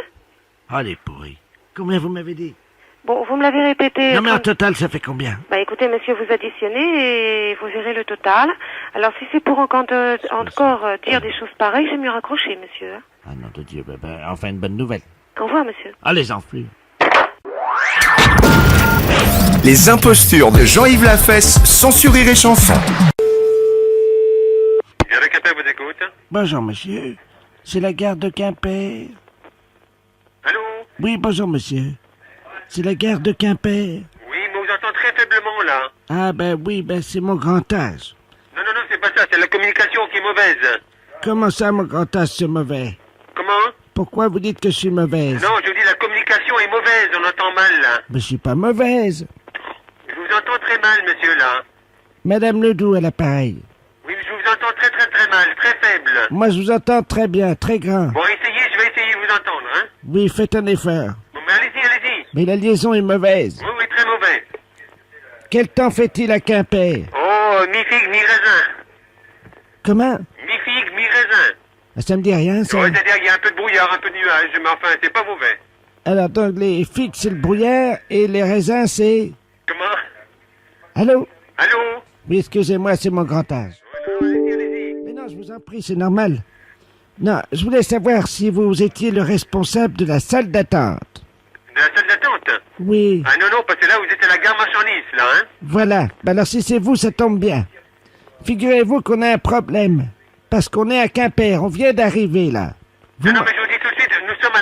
Oh, les pourris. Combien vous m'avez dit? Bon, vous me l'avez répété. Non, mais en 30 total, ça fait combien? Bah écoutez, monsieur, vous additionnez et vous verrez le total. Alors si c'est pour encore dire des choses pareilles, j'ai mieux raccrocher, monsieur. Ah, non de Dieu. Ben, enfin, une bonne nouvelle. Au revoir, monsieur. Ah, les enflures. Les impostures de Jean-Yves Lafesse, sans sur Rire et Chanson. Le Quimper vous écoute. Bonjour, monsieur. C'est la gare de Quimper. Allô? Oui, bonjour, monsieur. C'est la gare de Quimper. Oui, mais on vous entend très faiblement, là. Ah, ben oui, ben c'est mon grand âge. Non, c'est pas ça, c'est la communication qui est mauvaise. Comment ça, mon grand âge, c'est mauvais? Comment? Pourquoi vous dites que je suis mauvaise? Non, je vous dis la communication est mauvaise, on entend mal, là. Mais je suis pas mauvaise. Je vous entends très mal, monsieur, là. Madame Ledoux à l'appareil. Oui, mais je vous entends très mal, très faible. Moi, je vous entends très bien, très grand. Bon, essayez, je vais essayer de vous entendre, hein. Oui, faites un effort. Bon, mais allez-y. Mais la liaison est mauvaise. Oui, très mauvais. Quel temps fait-il à Quimper? Oh, mi-figue, mi-raisin. Comment? Mi-figue, mi-raisin. Ça me dit rien, ça. Ouais, c'est-à-dire qu'il y a un peu de brouillard, un peu de nuage, mais enfin, c'est pas mauvais. Alors, donc, les figues, c'est le brouillard, et les raisins, c'est... Comment? Allô? Allô? Oui, excusez-moi, c'est mon grand âge. Allez-y. Mais non, je vous en prie, c'est normal. Non, je voulais savoir si vous étiez le responsable de la salle d'attente. De la salle d'attente? Oui, Ah non, parce que là, vous êtes à la gare marchandise, là, hein? voilà. Ben alors, si c'est vous, ça tombe bien. Figurez-vous qu'on a un problème. Parce qu'on est à Quimper, on vient d'arriver là. Non, mais je vous dis tout de suite, nous sommes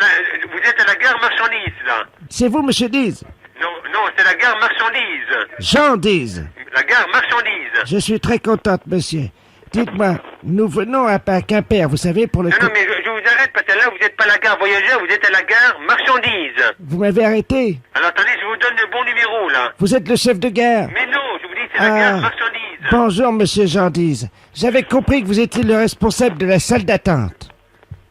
vous êtes à la gare marchandise, là. C'est vous, monsieur Diz? Non, c'est la gare marchandise. Jean Diz. La gare marchandise. Je suis très contente, monsieur. Dites-moi, nous venons à Quimper, vous savez, pour le... Non, mais je vous arrête, parce que là, vous n'êtes pas à la gare voyageur, vous êtes à la gare marchandise. Vous m'avez arrêté? Alors, attendez, je vous donne le bon numéro, là. Vous êtes le chef de gare? Mais non, je vous dis, c'est la gare marchandise. Bonjour, monsieur Jean Diz. J'avais compris que vous étiez le responsable de la salle d'attente.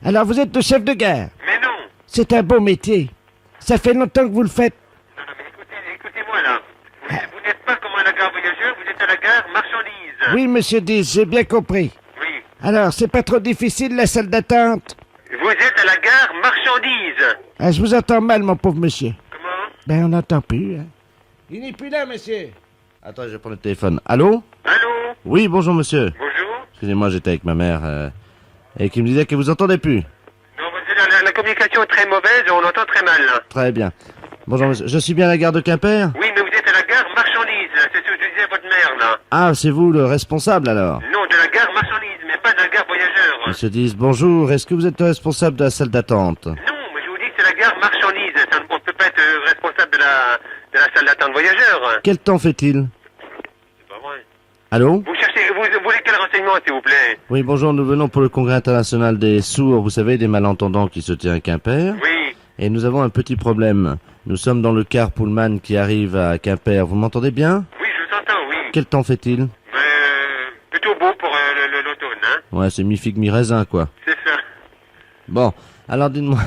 Alors, vous êtes le chef de gare? Mais non. C'est un beau métier. Ça fait longtemps que vous le faites. Non, mais écoutez-moi, là. Vous n'êtes pas comme à la gare voyageur, vous êtes à la gare marchandise. Oui, monsieur Diz, j'ai bien compris. Oui. Alors, c'est pas trop difficile, la salle d'attente? Vous êtes à la gare marchandise. Ah, je vous entends mal, mon pauvre monsieur. Comment? Ben, on n'entend plus, hein. Il n'est plus là, monsieur. Attends, je vais prendre le téléphone. Allô? Allô? Oui, bonjour monsieur. Bonjour. Excusez-moi, j'étais avec ma mère et qui me disait que vous entendez plus. Non, la communication est très mauvaise, on entend très mal, là. Très bien. Bonjour monsieur, je suis bien à la gare de Quimper? Oui, mais vous êtes à la gare marchandise, là. C'est ce que je disais à votre mère, là. Ah, c'est vous le responsable alors? Non, de la gare marchandise, mais pas de la gare voyageur. Monsieur Diz, bonjour, est-ce que vous êtes le responsable de la salle d'attente? Non, mais je vous dis que c'est la gare marchandise. On ne peut pas être responsable de la salle d'attente voyageur. Quel temps fait-il? C'est pas vrai. Allô? Vous voulez quel renseignement, s'il vous plaît? Oui, bonjour, nous venons pour le congrès international des sourds, vous savez, des malentendants qui se tient à Quimper. Oui. Et nous avons un petit problème. Nous sommes dans le car Pullman qui arrive à Quimper. Vous m'entendez bien? Oui, je vous entends, oui. Quel temps fait-il? Plutôt beau pour l'automne, hein? Ouais, c'est mi-figue, mi-raisin, quoi. C'est ça. Bon, alors dites-moi.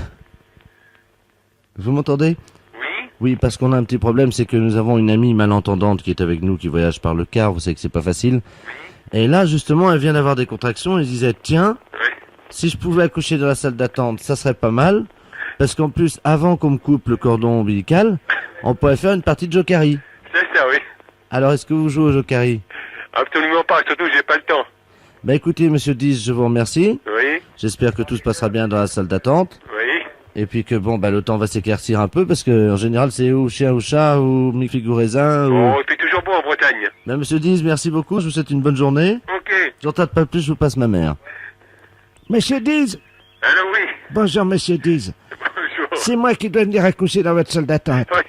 Vous m'entendez? Oui. Oui, parce qu'on a un petit problème, c'est que nous avons une amie malentendante qui est avec nous, qui voyage par le car. Vous savez que c'est pas facile. Et là, justement, elle vient d'avoir des contractions. Elle disait, tiens, si je pouvais accoucher dans la salle d'attente, ça serait pas mal. Parce qu'en plus, avant qu'on me coupe le cordon ombilical, on pourrait faire une partie de Jokari. C'est ça, oui. Alors, est-ce que vous jouez au Jokari? Absolument pas, surtout j'ai pas le temps. Bah écoutez, monsieur Diz, je vous remercie. Oui. J'espère que tout se passera bien dans la salle d'attente. Oui. Et puis que bon, bah le temps va s'éclaircir un peu, parce que en général, c'est ou chien ou chat, ou mi-figue ou raisin, ou... Oh, il fait toujours beau en Bretagne. Bah monsieur Diz, merci beaucoup, je vous souhaite une bonne journée. Ok. J'en tarde pas plus, je vous passe ma mère. Monsieur Diz. Allô, oui. Bonjour, monsieur Diz. Bonjour. C'est moi qui dois venir accoucher dans votre salle d'attente. Ouais,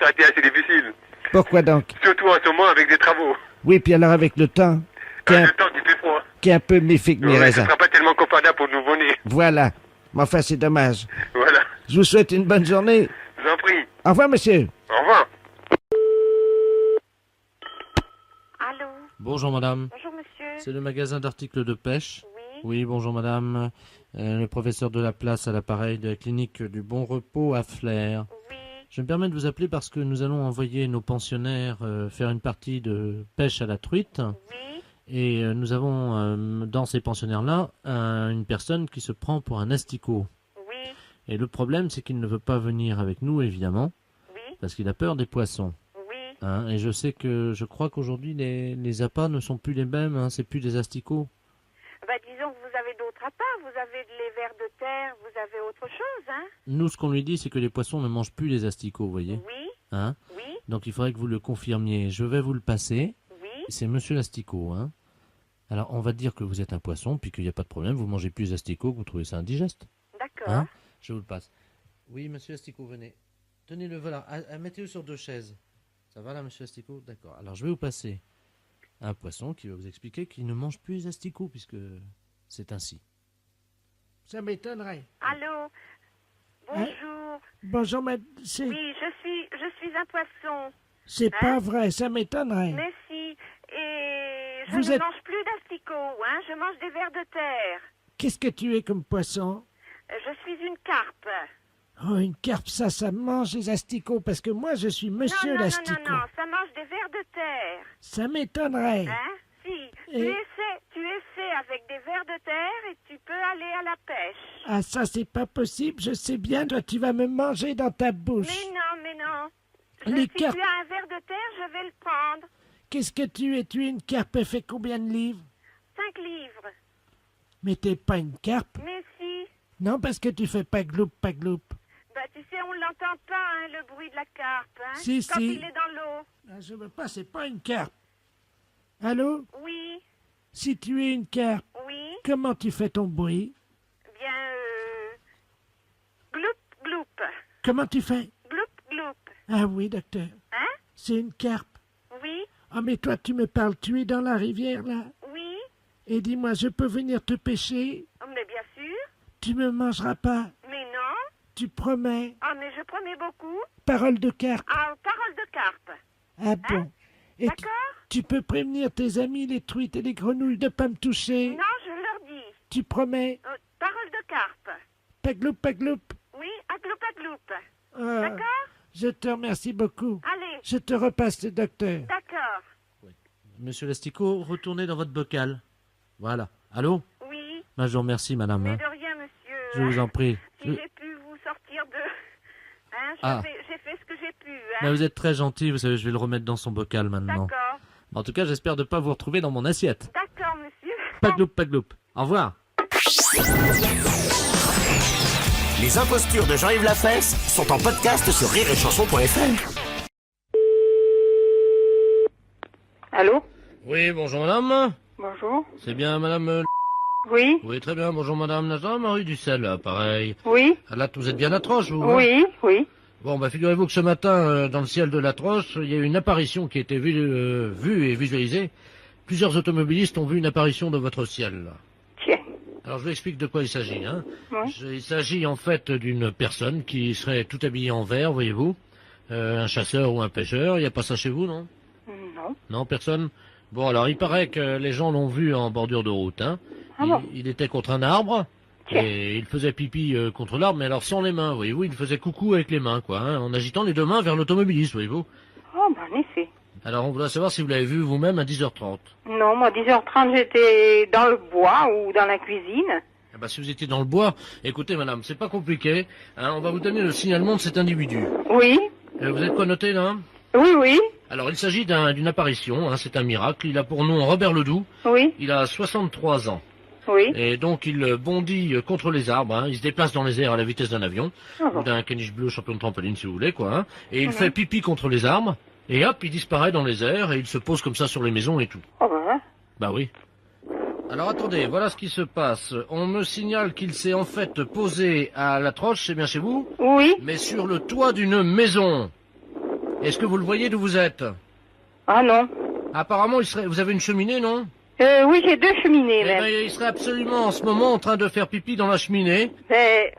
ça a été assez difficile. Pourquoi donc? Surtout en ce moment avec des travaux. Oui, puis alors avec le temps, qui est Le temps qui fait froid. un peu mi-figue, Ouais, ce mi-raisin. sera pas tellement confortable pour le nouveau-né. Voilà. Mais enfin, c'est dommage. Voilà. Je vous souhaite une bonne journée. Je vous en prie. Au revoir, monsieur. Au revoir. Allô? Bonjour madame, Bonjour, monsieur. c'est le magasin d'articles de pêche. Oui. Oui, bonjour madame, le professeur de la place à l'appareil de la clinique du Bon Repos à Flers. Oui. Je me permets de vous appeler parce que nous allons envoyer nos pensionnaires faire une partie de pêche à la truite. Oui. Et nous avons dans ces pensionnaires-là une personne qui se prend pour un asticot. Oui. Et le problème, c'est qu'il ne veut pas venir avec nous, évidemment, Oui. parce qu'il a peur des poissons. Oui. Hein, et je crois qu'aujourd'hui, les appâts ne sont plus les mêmes, hein, c'est plus des asticots. Bah, disons que vous avez d'autres appâts. Vous avez les vers de terre, vous avez autre chose, hein? Nous, ce qu'on lui dit, c'est que les poissons ne mangent plus les asticots, vous voyez. Oui. Hein. Oui. Donc il faudrait que vous le confirmiez. Je vais vous le passer. Oui. C'est monsieur l'asticot. Hein. Alors, on va dire que vous êtes un poisson, puis qu'il n'y a pas de problème, vous mangez plus les asticots, que vous trouvez ça indigeste. D'accord. Hein. Je vous le passe. Oui, monsieur Asticot, venez. Tenez-le, voilà. Mettez-le sur 2 chaises. Ça va là, monsieur Asticot? D'accord. Alors, je vais vous passer un poisson qui va vous expliquer qu'il ne mange plus les asticots, puisque c'est ainsi. Ça m'étonnerait. Allô? Bonjour. Bonjour, mais Oui, je suis un poisson. c'est pas vrai, ça m'étonnerait. Mais si. Et je Vous ne êtes- mange plus d'asticots, hein? Je mange des vers de terre. Qu'est-ce que tu es comme poisson? Je suis une carpe. Oh, une carpe, ça mange les asticots, parce que moi, je suis monsieur non, l'asticot. non, ça mange des vers de terre. Ça m'étonnerait. Hein? Si. Et- Tu essaies avec des vers de terre et tu peux aller à la pêche. Ah, ça, c'est pas possible, je sais bien, toi, tu vas me manger dans ta bouche. Mais non. Les Si carpes- tu as un ver de terre, je vais le prendre. Qu'est-ce que tu es? Tu es une carpe, elle fait combien de livres? 5 livres. Mais t'es pas une carpe. Mais si. Non, parce que tu fais pas gloup, pas gloup. Bah, tu sais, on l'entend pas, hein, le bruit de la carpe, hein, Si, quand si. il est dans l'eau. Ah, je veux pas, c'est pas une carpe. Allô? Oui, Si tu es une carpe, oui. comment tu fais ton bruit? Bien, gloup, gloup. Comment tu fais? Gloup, gloup. Ah oui, docteur. Hein? C'est une carpe. Oui, Ah, mais toi, tu me parles, tu es dans la rivière, là. oui. Et dis-moi, je peux venir te pêcher? Oh, mais bien sûr. Tu me mangeras pas? Mais non. Tu promets? Ah, mais je promets beaucoup. Parole de carpe. Ah, parole de carpe. Ah bon? Et D'accord? tu peux prévenir tes amis, les truites et les grenouilles, de pas me toucher? Non, je leur dis. Tu promets? Parole de carpe. Pagloup, pagloup. Oui, agloup, agloup. Ah, D'accord? je te remercie beaucoup. Allez, Je te repasse le docteur. d'accord. Monsieur Lasticot, retournez dans votre bocal. Voilà. Allô? Oui, Ben, je vous remercie, madame. mais hein. de rien, monsieur. Je vous en prie. Si j'ai pu vous sortir de... Hein, Ah. j'ai fait ce que j'ai pu. Hein. Ben, vous êtes très gentil, vous savez, je vais le remettre dans son bocal maintenant. D'accord. En tout cas, j'espère ne pas vous retrouver dans mon assiette. D'accord, monsieur. Pagloup, pagloup. Au revoir. Les impostures de Jean-Yves Lafesse sont en podcast sur rireetchanson.fr. Allô? Oui, bonjour madame. Bonjour. C'est bien madame... Oui? Oui, très bien, bonjour madame Nazar-Marie Ducel, là, pareil. Oui? Là, vous êtes bien à Troche, vous hein Oui? Oui? Bon, bah figurez-vous que ce matin, dans le ciel de la Troche, il y a eu une apparition qui a été vue et visualisée. Plusieurs automobilistes ont vu une apparition dans votre ciel, là. Tiens. Alors je vous explique de quoi il s'agit. Hein. Oui. Il s'agit en fait d'une personne qui serait tout habillée en vert, voyez-vous. Un chasseur ou un pêcheur. Il n'y a pas ça chez vous, non? Non. Non, personne? Bon, alors il paraît que les gens l'ont vu en bordure de route. Hein. Ah bon? Il était contre un arbre. Tiens. Et il faisait pipi contre l'arbre, mais alors sans les mains, voyez-vous. Il faisait coucou avec les mains, quoi. Hein, en agitant les deux mains vers l'automobiliste, voyez-vous. Oh, ben, en effet. Alors on voudrait savoir si vous l'avez vu vous-même à 10h30. Non, moi, 10h30, j'étais dans le bois ou dans la cuisine. Eh ben, si vous étiez dans le bois, écoutez madame, c'est pas compliqué. Hein, on va vous donner le signalement de cet individu. Oui? Vous êtes quoi noté là? Oui, oui. Alors il s'agit d'une apparition, hein, c'est un miracle. Il a pour nom Robert Ledoux. Oui? Il a 63 ans. Oui? Et donc il bondit contre les arbres, hein. Il se déplace dans les airs à la vitesse d'un avion, Ah bon. ou d'un caniche bleu champion de trampoline si vous voulez, quoi. Hein. Et il fait pipi contre les arbres, et hop, il disparaît dans les airs, et il se pose comme ça sur les maisons et tout. Oh, ben, Bah oui. Alors attendez, voilà ce qui se passe. On me signale qu'il s'est en fait posé à la Troche, c'est bien chez vous, oui? mais sur le toit d'une maison. Est-ce que vous le voyez d'où vous êtes? Ah, non. Apparemment, vous avez une cheminée, non? Oui, j'ai 2 cheminées, Eh même. ben, il serait absolument en ce moment en train de faire pipi dans la cheminée. Ben,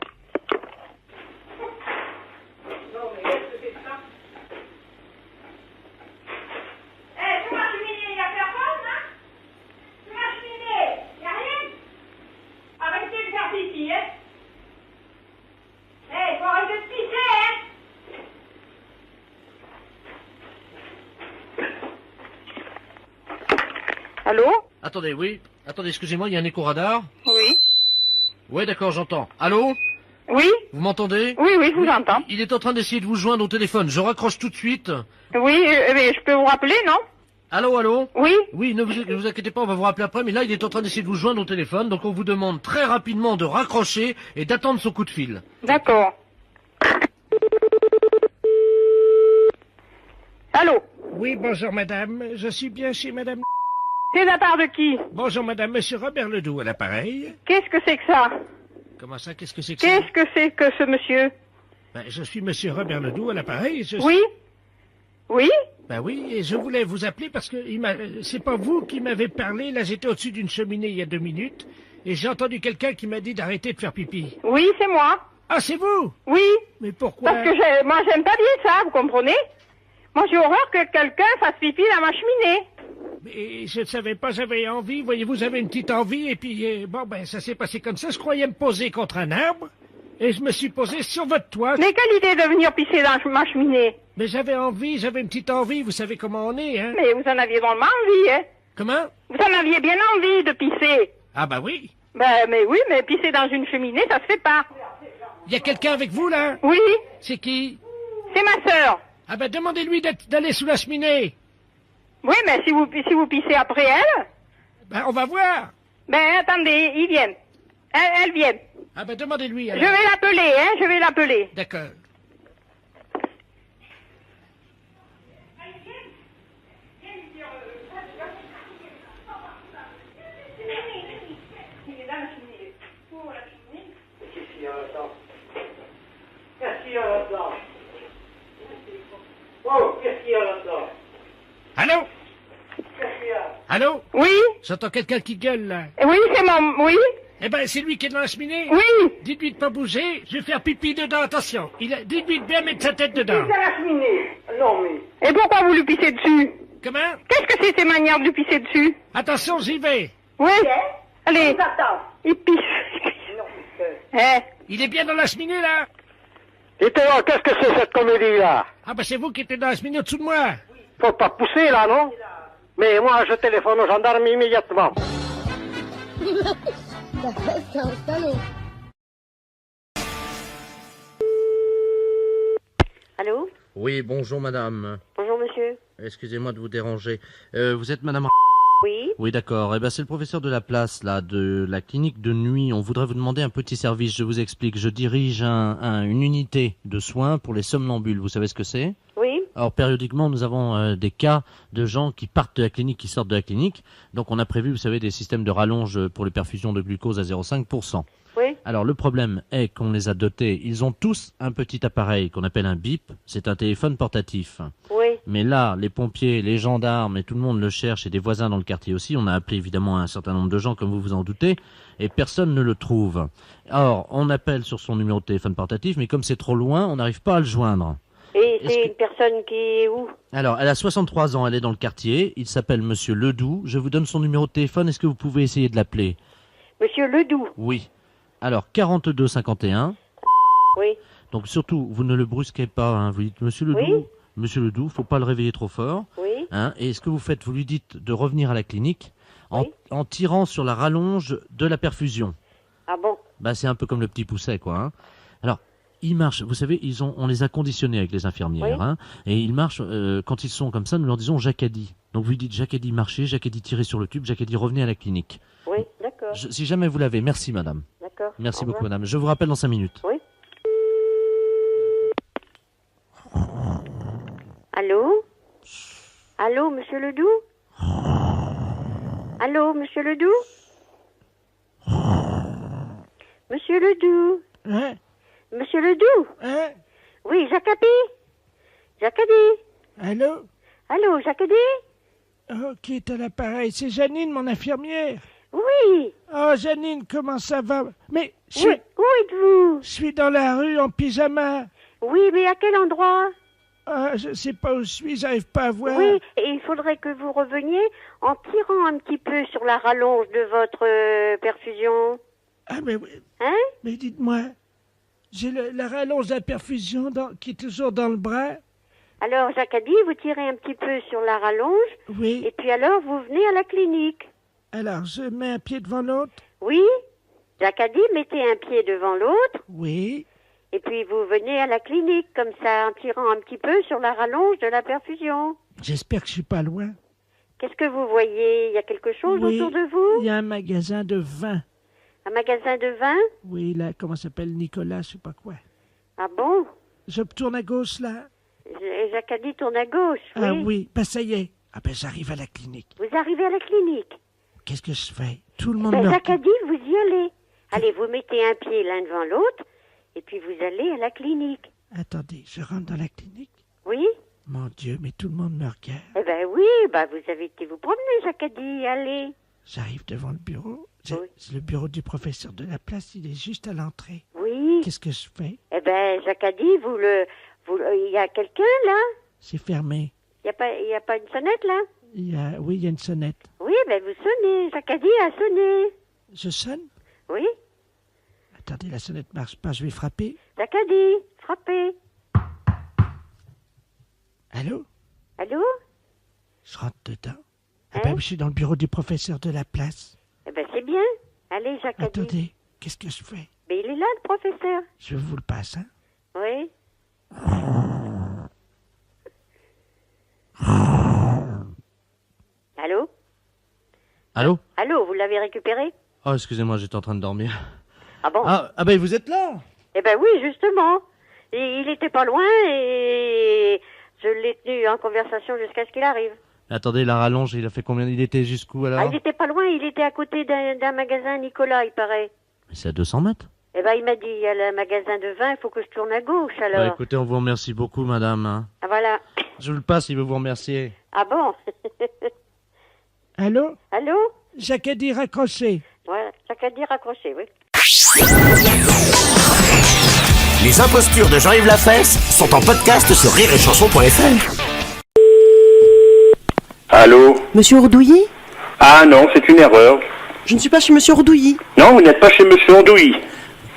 sur ma cheminée, il y a personne, hein? Sur ma cheminée, il y a rien? Arrêtez de faire pipi, hein? Faut arrêter de pisser, hein? Allô? Attendez, oui. Attendez, excusez-moi, il y a un écho radar. Oui? Ouais, d'accord, j'entends. Allô? Oui? Vous m'entendez? Oui, oui, je vous entends. Il est en train d'essayer de vous joindre au téléphone. Je raccroche tout de suite. Oui, mais je peux vous rappeler, non? Allô, allô? Oui? Oui, ne vous inquiétez pas, on va vous rappeler après, mais là, il est en train d'essayer de vous joindre au téléphone, donc on vous demande très rapidement de raccrocher et d'attendre son coup de fil. D'accord. Allô? Oui, bonjour madame. Je suis bien chez madame... C'est de la part de qui? Bonjour madame, monsieur Robert Ledoux à l'appareil. Qu'est-ce que c'est que ça? Comment ça, qu'est-ce que c'est que ça? Qu'est-ce que c'est que ce monsieur? Ben, je suis monsieur Robert Ledoux à l'appareil. Oui? Oui? Ben oui, et je voulais vous appeler parce que c'est pas vous qui m'avez parlé. Là, j'étais au-dessus d'une cheminée il y a 2 minutes et j'ai entendu quelqu'un qui m'a dit d'arrêter de faire pipi. Oui, c'est moi. Ah, c'est vous? Oui? Mais pourquoi? Parce que moi, j'aime pas bien ça, vous comprenez? Moi, j'ai horreur que quelqu'un fasse pipi dans ma cheminée. Mais je ne savais pas, j'avais envie. Voyez-vous, j'avais une petite envie et puis, bon, ben, ça s'est passé comme ça. Je croyais me poser contre un arbre et je me suis posé sur votre toit. Mais quelle idée de venir pisser dans ma cheminée? Mais j'avais envie, j'avais une petite envie. Vous savez comment on est, hein? Mais vous en aviez vraiment envie, hein? Comment? Vous en aviez bien envie de pisser. Ah, bah oui. Ben, mais oui, mais pisser dans une cheminée, ça se fait pas. Il y a quelqu'un avec vous, là? Oui, C'est qui? c'est ma sœur. Ah, ben, demandez-lui d'aller sous la cheminée. Oui, mais si vous pissez après elle, Ben, on va voir. ben, attendez, ils viennent. Elles viennent. Ah, ben, demandez-lui, Je alors. vais l'appeler, hein, je vais l'appeler. D'accord. Il est J'entends quelqu'un qui gueule, là. Oui, c'est mon... Oui. Eh ben, c'est lui qui est dans la cheminée. Oui. Dites-lui de pas bouger, je vais faire pipi dedans, attention. Dites-lui de bien mettre sa tête dedans. C'est la cheminée. Non, mais... Et pourquoi vous lui pissez dessus? Comment? Qu'est-ce que c'est ces manières de lui pisser dessus? Attention, j'y vais. Oui. Allez. Il pisse. Il est bien dans la cheminée, là? Et toi, qu'est-ce que c'est cette comédie-là? Ah ben, c'est vous qui êtes dans la cheminée au-dessous de moi. Faut pas pousser, là, non? Mais moi, je téléphone aux gendarmes immédiatement. Allô? Oui, bonjour madame. Bonjour, monsieur. Excusez-moi de vous déranger. Vous êtes madame... Oui? Oui, d'accord. Eh ben, c'est le professeur de la place, là, de la clinique de nuit. On voudrait vous demander un petit service. Je vous explique. Je dirige une unité de soins pour les somnambules. Vous savez ce que c'est? Oui? Alors, périodiquement, nous avons des cas de gens qui partent de la clinique, qui sortent de la clinique. Donc, on a prévu, vous savez, des systèmes de rallonge pour les perfusions de glucose à 0,5%. Oui? Alors, le problème est qu'on les a dotés. Ils ont tous un petit appareil qu'on appelle un bip. C'est un téléphone portatif. Oui? Mais là, les pompiers, les gendarmes et tout le monde le cherche, et des voisins dans le quartier aussi. On a appelé évidemment un certain nombre de gens, comme vous vous en doutez, et personne ne le trouve. Or, on appelle sur son numéro de téléphone portatif, mais comme c'est trop loin, on n'arrive pas à le joindre. Et c'est une personne qui est où? Alors, elle a 63 ans, elle est dans le quartier. Il s'appelle Monsieur Ledoux. Je vous donne son numéro de téléphone. Est-ce que vous pouvez essayer de l'appeler? Monsieur Ledoux? Oui. Alors, 42 51. Oui. Donc surtout, vous ne le brusquez pas. Hein. Vous dites Monsieur Ledoux. Oui. Monsieur Ledoux, faut pas le réveiller trop fort. Oui. Hein. Et ce que vous faites, vous lui dites de revenir à la clinique en tirant sur la rallonge de la perfusion. Ah bon? Bah, c'est un peu comme le petit pousset, quoi. Hein. Alors, ils marchent. Vous savez, on les a conditionnés avec les infirmières. Oui. Hein, et ils marchent, quand ils sont comme ça, nous leur disons Jacadi. Donc vous lui dites Jacadi marchez, Jacadi tirez sur le tube, Jacadi revenez à la clinique. Oui, d'accord. Si jamais vous l'avez, merci madame. D'accord. Merci Au beaucoup revoir. madame. Je vous rappelle dans 5 minutes. Oui. Allô? Allô, monsieur Ledoux? Allô, monsieur Ledoux? Monsieur Ledoux? Hein? Monsieur Ledoux? Hein? Oui, Jacadi? Jacadi? Allô? Allô, Jacadi? Oh, qui est à l'appareil? C'est Janine, mon infirmière. Oui. Oh, Janine, comment ça va? Mais Oui. Où êtes-vous? je suis dans la rue en pyjama. Oui, mais à quel endroit? Je sais pas où je suis, j'arrive pas à voir. Oui, et il faudrait que vous reveniez en tirant un petit peu sur la rallonge de votre perfusion. Ah, mais oui. Hein? Mais dites-moi, j'ai la rallonge de la perfusion qui est toujours dans le bras. Alors, Jacadi, vous tirez un petit peu sur la rallonge, Oui. et puis alors, vous venez à la clinique. Alors, je mets un pied devant l'autre. Oui? Jacadi, mettez un pied devant l'autre, Oui. et puis vous venez à la clinique, comme ça, en tirant un petit peu sur la rallonge de la perfusion. J'espère que je suis pas loin. Qu'est-ce que vous voyez? Il y a quelque chose Oui, autour de vous? il y a un magasin de vin. Un magasin de vin? Oui, là, comment ça s'appelle, Nicolas, je sais pas quoi. Ah bon? Je tourne à gauche, là. Jacadi tourne à gauche, oui. Ah oui, ben ça y est. Ah ben j'arrive à la clinique. Vous arrivez à la clinique. Qu'est-ce que je fais? Tout le monde Ben, me... Jacadi, vous y allez. Allez, vous mettez un pied l'un devant l'autre, et puis vous allez à la clinique. Attendez, je rentre dans la clinique. Oui? Mon Dieu, mais tout le monde me regarde. Eh ben oui, bah vous avez été vous promener, Jacadi, allez. J'arrive devant le bureau. Oui. C'est le bureau du professeur de la place, il est juste à l'entrée. Oui. Qu'est-ce que je fais? Eh ben, Jacadi, il y a quelqu'un, là? C'est fermé. Il y a pas une sonnette, là? Oui, il y a une sonnette. Oui, ben vous sonnez. Jacadi a sonné. Je sonne? Oui? Attendez, la sonnette marche pas, je vais frapper. Jacadi, frappez. Allô? Allô? Je rentre dedans. Ah Hein? ben, je suis dans le bureau du professeur de la place. Eh ben c'est bien. Allez, Jacadi. Attendez, qu'est-ce que je fais? Ben il est là, le professeur. Je vous le passe, hein? Oui. Allô? Allô? Allô, vous l'avez récupéré? Oh, excusez-moi, j'étais en train de dormir. Ah bon? Ah ben vous êtes là? Eh ben oui, justement. Il était pas loin et je l'ai tenu en conversation jusqu'à ce qu'il arrive. Attendez, la rallonge, il a fait combien? Il était jusqu'où alors? Ah, il était pas loin, il était à côté d'un magasin Nicolas, il paraît. C'est à 200 mètres. Eh ben il m'a dit, il y a le magasin de vin, il faut que je tourne à gauche alors. Bah écoutez, on vous remercie beaucoup, madame. Hein. Ah voilà. Je vous le passe, il veut vous remercier. Ah bon? Allô? Allô? Jacadi raccroché. Voilà, Jacadi raccroché, oui. Les impostures de Jean-Yves Lafesse sont en podcast sur rireetchanson.fr. Allô? Monsieur Ordouilly? Ah non, c'est une erreur. Je ne suis pas chez Monsieur Ordouilly. Non, vous n'êtes pas chez Monsieur Ordouilly.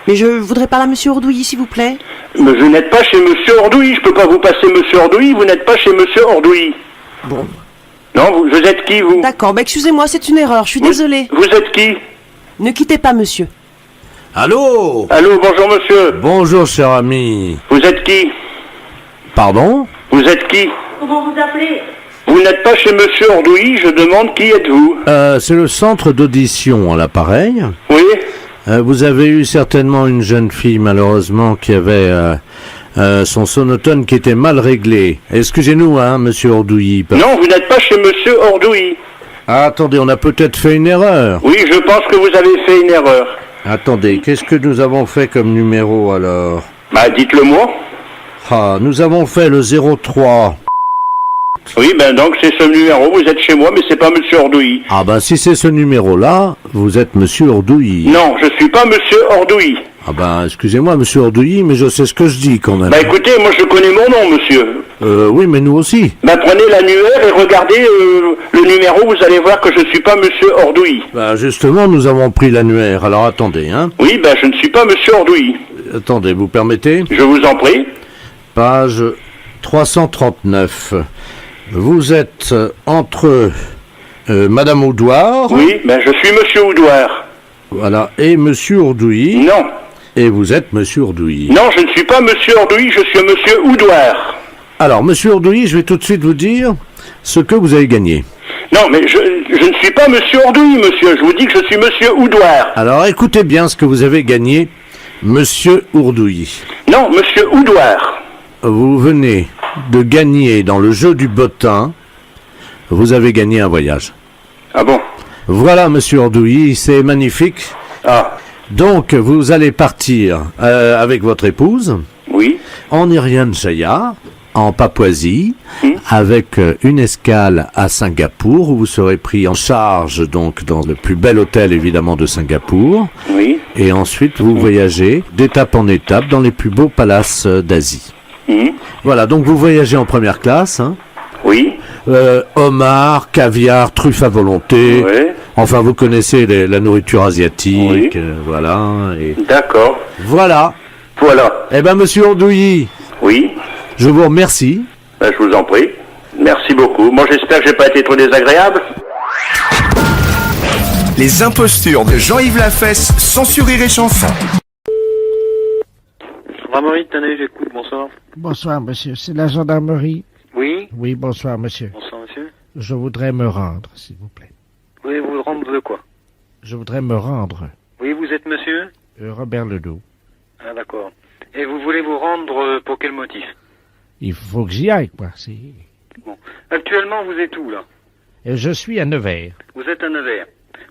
Mais je voudrais parler à Monsieur Ordouilly, s'il vous plaît. Mais vous n'êtes pas chez Monsieur Ordouilly. Je peux pas vous passer Monsieur Ordouilly. Vous n'êtes pas chez Monsieur Ordouilly. Bon. Non, vous êtes qui, vous? D'accord, excusez-moi, c'est une erreur, je suis désolée. Vous êtes qui? Ne quittez pas, monsieur. Allô? Allô, bonjour monsieur. Bonjour, cher ami. Vous êtes qui? Pardon? Vous êtes qui? Comment vous appelez? Vous n'êtes pas chez Monsieur Ordouilly, je demande qui êtes-vous? C'est le centre d'audition à l'appareil. Oui? Vous avez eu certainement une jeune fille, malheureusement, qui avait son sonotone qui était mal réglé. Excusez-nous, hein, Monsieur Ordouilly. Non, vous n'êtes pas chez Monsieur Ordouilly. Ah, attendez, on a peut-être fait une erreur. Oui, je pense que vous avez fait une erreur. Attendez, qu'est-ce que nous avons fait comme numéro, alors? Bah, dites-le moi. Ah, nous avons fait le 03. Oui, ben donc c'est ce numéro, vous êtes chez moi, mais c'est pas Monsieur Ordouilly. Ah ben si c'est ce numéro-là, vous êtes Monsieur Ordouilly. Non, je suis pas Monsieur Ordouilly. Ah ben excusez-moi Monsieur Ordouilly, mais je sais ce que je dis quand même. Bah écoutez, moi je connais mon nom, monsieur. Oui, mais nous aussi. Bah prenez l'annuaire et regardez le numéro, vous allez voir que je suis pas Monsieur Ordouilly. Bah justement, nous avons pris l'annuaire, alors attendez, hein. Oui, bah je ne suis pas Monsieur Ordouilly. Attendez, vous permettez? Je vous en prie. Page 339. Vous êtes entre Madame Oudouard. Oui, ben je suis Monsieur Oudouard. Voilà, et Monsieur Ordouilly. Non. Et vous êtes Monsieur Ordouilly. Non, je ne suis pas Monsieur Ordouilly, je suis Monsieur Oudouard. Alors, Monsieur Ordouilly, je vais tout de suite vous dire ce que vous avez gagné. Non, mais je ne suis pas Monsieur Ordouilly, monsieur. Je vous dis que je suis Monsieur Oudouard. Alors, écoutez bien ce que vous avez gagné, Monsieur Ordouilly. Non, Monsieur Oudouard. Vous venez de gagner dans le jeu du bottin, vous avez gagné un voyage. Ah bon? Voilà, Monsieur Ordouilly, c'est magnifique. Ah. Donc, vous allez partir avec votre épouse. Oui. En Irian Jaya, en Papouasie, avec une escale à Singapour, où vous serez pris en charge, donc, dans le plus bel hôtel, évidemment, de Singapour. Oui. Et ensuite, vous voyagez d'étape en étape dans les plus beaux palaces d'Asie. Voilà, donc vous voyagez en première classe. Hein. Oui. Homard, caviar, truffe à volonté. Ouais. Enfin, vous connaissez la nourriture asiatique. Oui. Voilà. Et... D'accord. Voilà. Voilà. Eh ben, Monsieur Ordouilly. Oui. Je vous remercie. Ben, je vous en prie. Merci beaucoup. Moi, j'espère que j'ai pas été trop désagréable. Les impostures de Jean-Yves Lafesse sont sur Rire et Chanson. Gendarmerie de Tannay, j'écoute, bonsoir. Bonsoir, monsieur. C'est la gendarmerie. Oui. Oui, bonsoir, monsieur. Bonsoir, monsieur. Je voudrais me rendre, s'il vous plaît. Vous voulez vous rendre de quoi? Je voudrais me rendre. Oui, vous êtes monsieur? Robert Ledoux. Ah, d'accord. Et vous voulez vous rendre pour quel motif? Il faut que j'y aille, quoi. Bon. Actuellement, vous êtes où, là? Je suis à Nevers. Vous êtes à Nevers.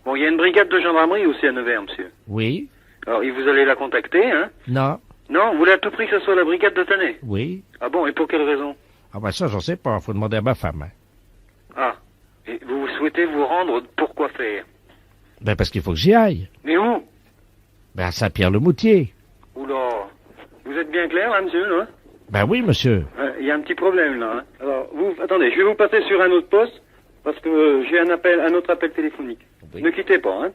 Bon, il y a une brigade de gendarmerie aussi à Nevers, monsieur. Oui. Alors, vous allez la contacter, hein? Non. Non, vous voulez à tout prix que ce soit la brigade de Tannay? Oui. Ah bon, et pour quelle raison? Ah ben ça, j'en sais pas. Faut demander à ma femme. Hein. Ah. Et vous souhaitez vous rendre pour quoi faire? Ben parce qu'il faut que j'y aille. Mais où? Ben à Saint-Pierre-le-Moutier. Oula. Vous êtes bien clair, là, monsieur, là? Ben oui, monsieur. Il y a un petit problème, là. Hein. Alors, attendez, je vais vous passer sur un autre poste, parce que j'ai un autre appel téléphonique. Oui. Ne quittez pas, hein.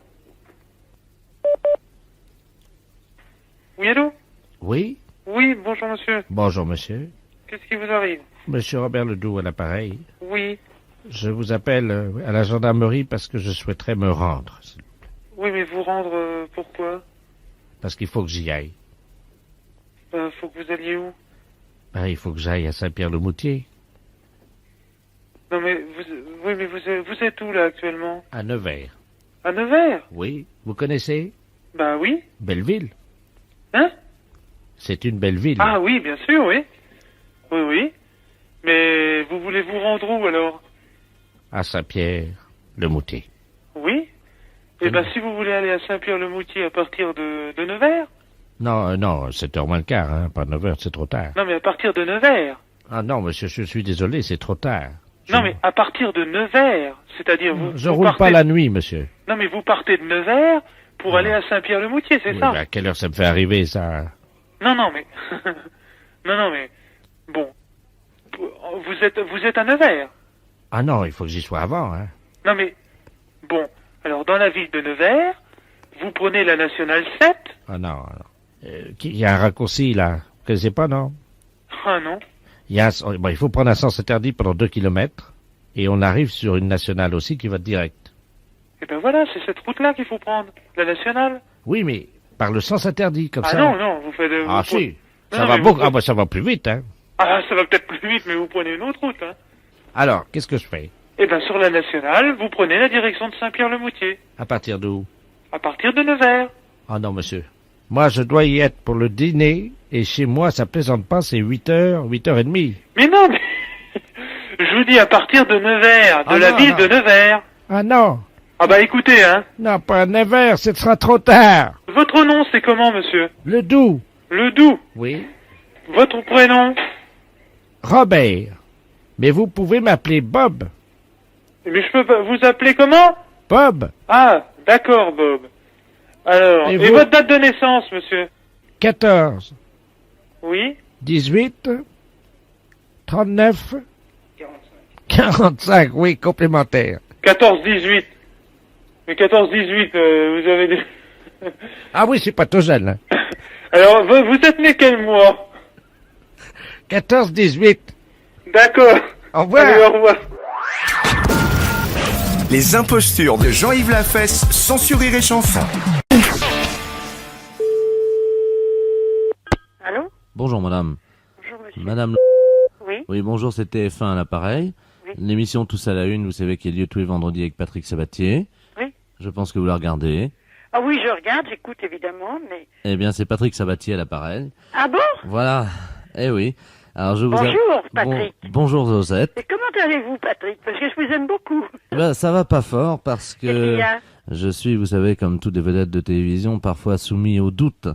Oui, allô? Oui. Oui, bonjour, monsieur. Bonjour, monsieur. Qu'est-ce qui vous arrive? Monsieur Robert Ledoux à l'appareil. Oui. Je vous appelle à la gendarmerie parce que je souhaiterais me rendre. Oui, mais vous rendre pourquoi? Parce qu'il faut que j'y aille. Faut que vous alliez où? Il faut que j'aille à Saint-Pierre-le-Moutier. Non, mais vous êtes où, là, actuellement? À Nevers. À Nevers? Oui. Vous connaissez? Bah oui. Belle ville. Hein? C'est une belle ville. Ah oui, bien sûr, oui. Oui, oui. Mais vous voulez vous rendre où, alors? À Saint-Pierre-le-Moutier. Oui. Eh ben, si vous voulez aller à Saint-Pierre-le-Moutier à partir de Nevers? Non, 7h moins le quart, hein. Pas 9h, c'est trop tard. Non, mais à partir de Nevers. Ah non, monsieur, je suis désolé, c'est trop tard. Non, mais à partir de Nevers, c'est-à-dire vous... Je vous roule partez... pas la nuit, monsieur. Non, mais vous partez de Nevers pour aller à Saint-Pierre-le-Moutier, c'est Oui, ça? mais à quelle heure ça me fait arriver, ça? Non, non, mais... non, mais... Bon. Vous êtes à Nevers? Ah non, il faut que j'y sois avant, hein. Non, mais... Bon. Alors, dans la ville de Nevers, vous prenez la nationale 7? Ah non, il y a un raccourci, là. Vous connaissez pas, non? Ah non. Il faut prendre un sens interdit pendant 2 kilomètres, et on arrive sur une nationale aussi qui va direct. Eh ben voilà, c'est cette route-là qu'il faut prendre. La nationale. Oui, mais par le sens interdit, comme ça. Ah non, vous faites... Ah vous si, Non, ça mais va beaucoup... Ah bah ça va plus vite, hein. Ah, ça va peut-être plus vite, mais vous prenez une autre route, hein. Alors, qu'est-ce que je fais? Eh ben sur la nationale, vous prenez la direction de Saint-Pierre-le-Moutier. À partir d'où? À partir de Nevers. Ah non, monsieur. Moi, je dois y être pour le dîner, et chez moi, ça plaisante pas, c'est 8h, 8h30. Mais non, mais... Je vous dis à partir de Nevers, de la ville de Nevers. Ah non. Ah bah écoutez, hein. Non, pas à Nevers, ce sera trop tard. Votre nom, c'est comment, monsieur? Le Doubs. Le Doubs. Oui. Votre prénom? Robert. Mais vous pouvez m'appeler Bob. Mais je peux pas... Vous appeler comment? Bob. Ah, d'accord, Bob. Alors, et votre date de naissance, monsieur? 14. Oui. 18. 39. 45, oui, complémentaire. 14-18. Mais 14-18, vous avez des... Ah oui, c'est pas tout jeune. Hein. Alors, vous êtes né quel mois? 14-18. D'accord. Au revoir. Allez, au revoir. Les impostures de Jean-Yves Lafesse, sans Rire et Chanson. Allô? Bonjour madame. Bonjour monsieur. Madame... Oui. Oui, bonjour, c'est TF1 à l'appareil. Oui. L'émission Tous à la Une, vous savez, qui a lieu tous les vendredis avec Patrick Sabatier. Oui. Je pense que vous la regardez. Ah oui, je regarde, j'écoute évidemment, mais... Eh bien, c'est Patrick Sabatier à l'appareil. Ah bon? Voilà. Eh oui. Alors, je vous Bonjour, Patrick. Bonjour, Josette. Et comment allez-vous, Patrick? Parce que je vous aime beaucoup. Ben, ça va pas fort parce Qu'est-ce qu'il que y a? je suis, vous savez, comme toutes les vedettes de télévision, parfois soumis au doute.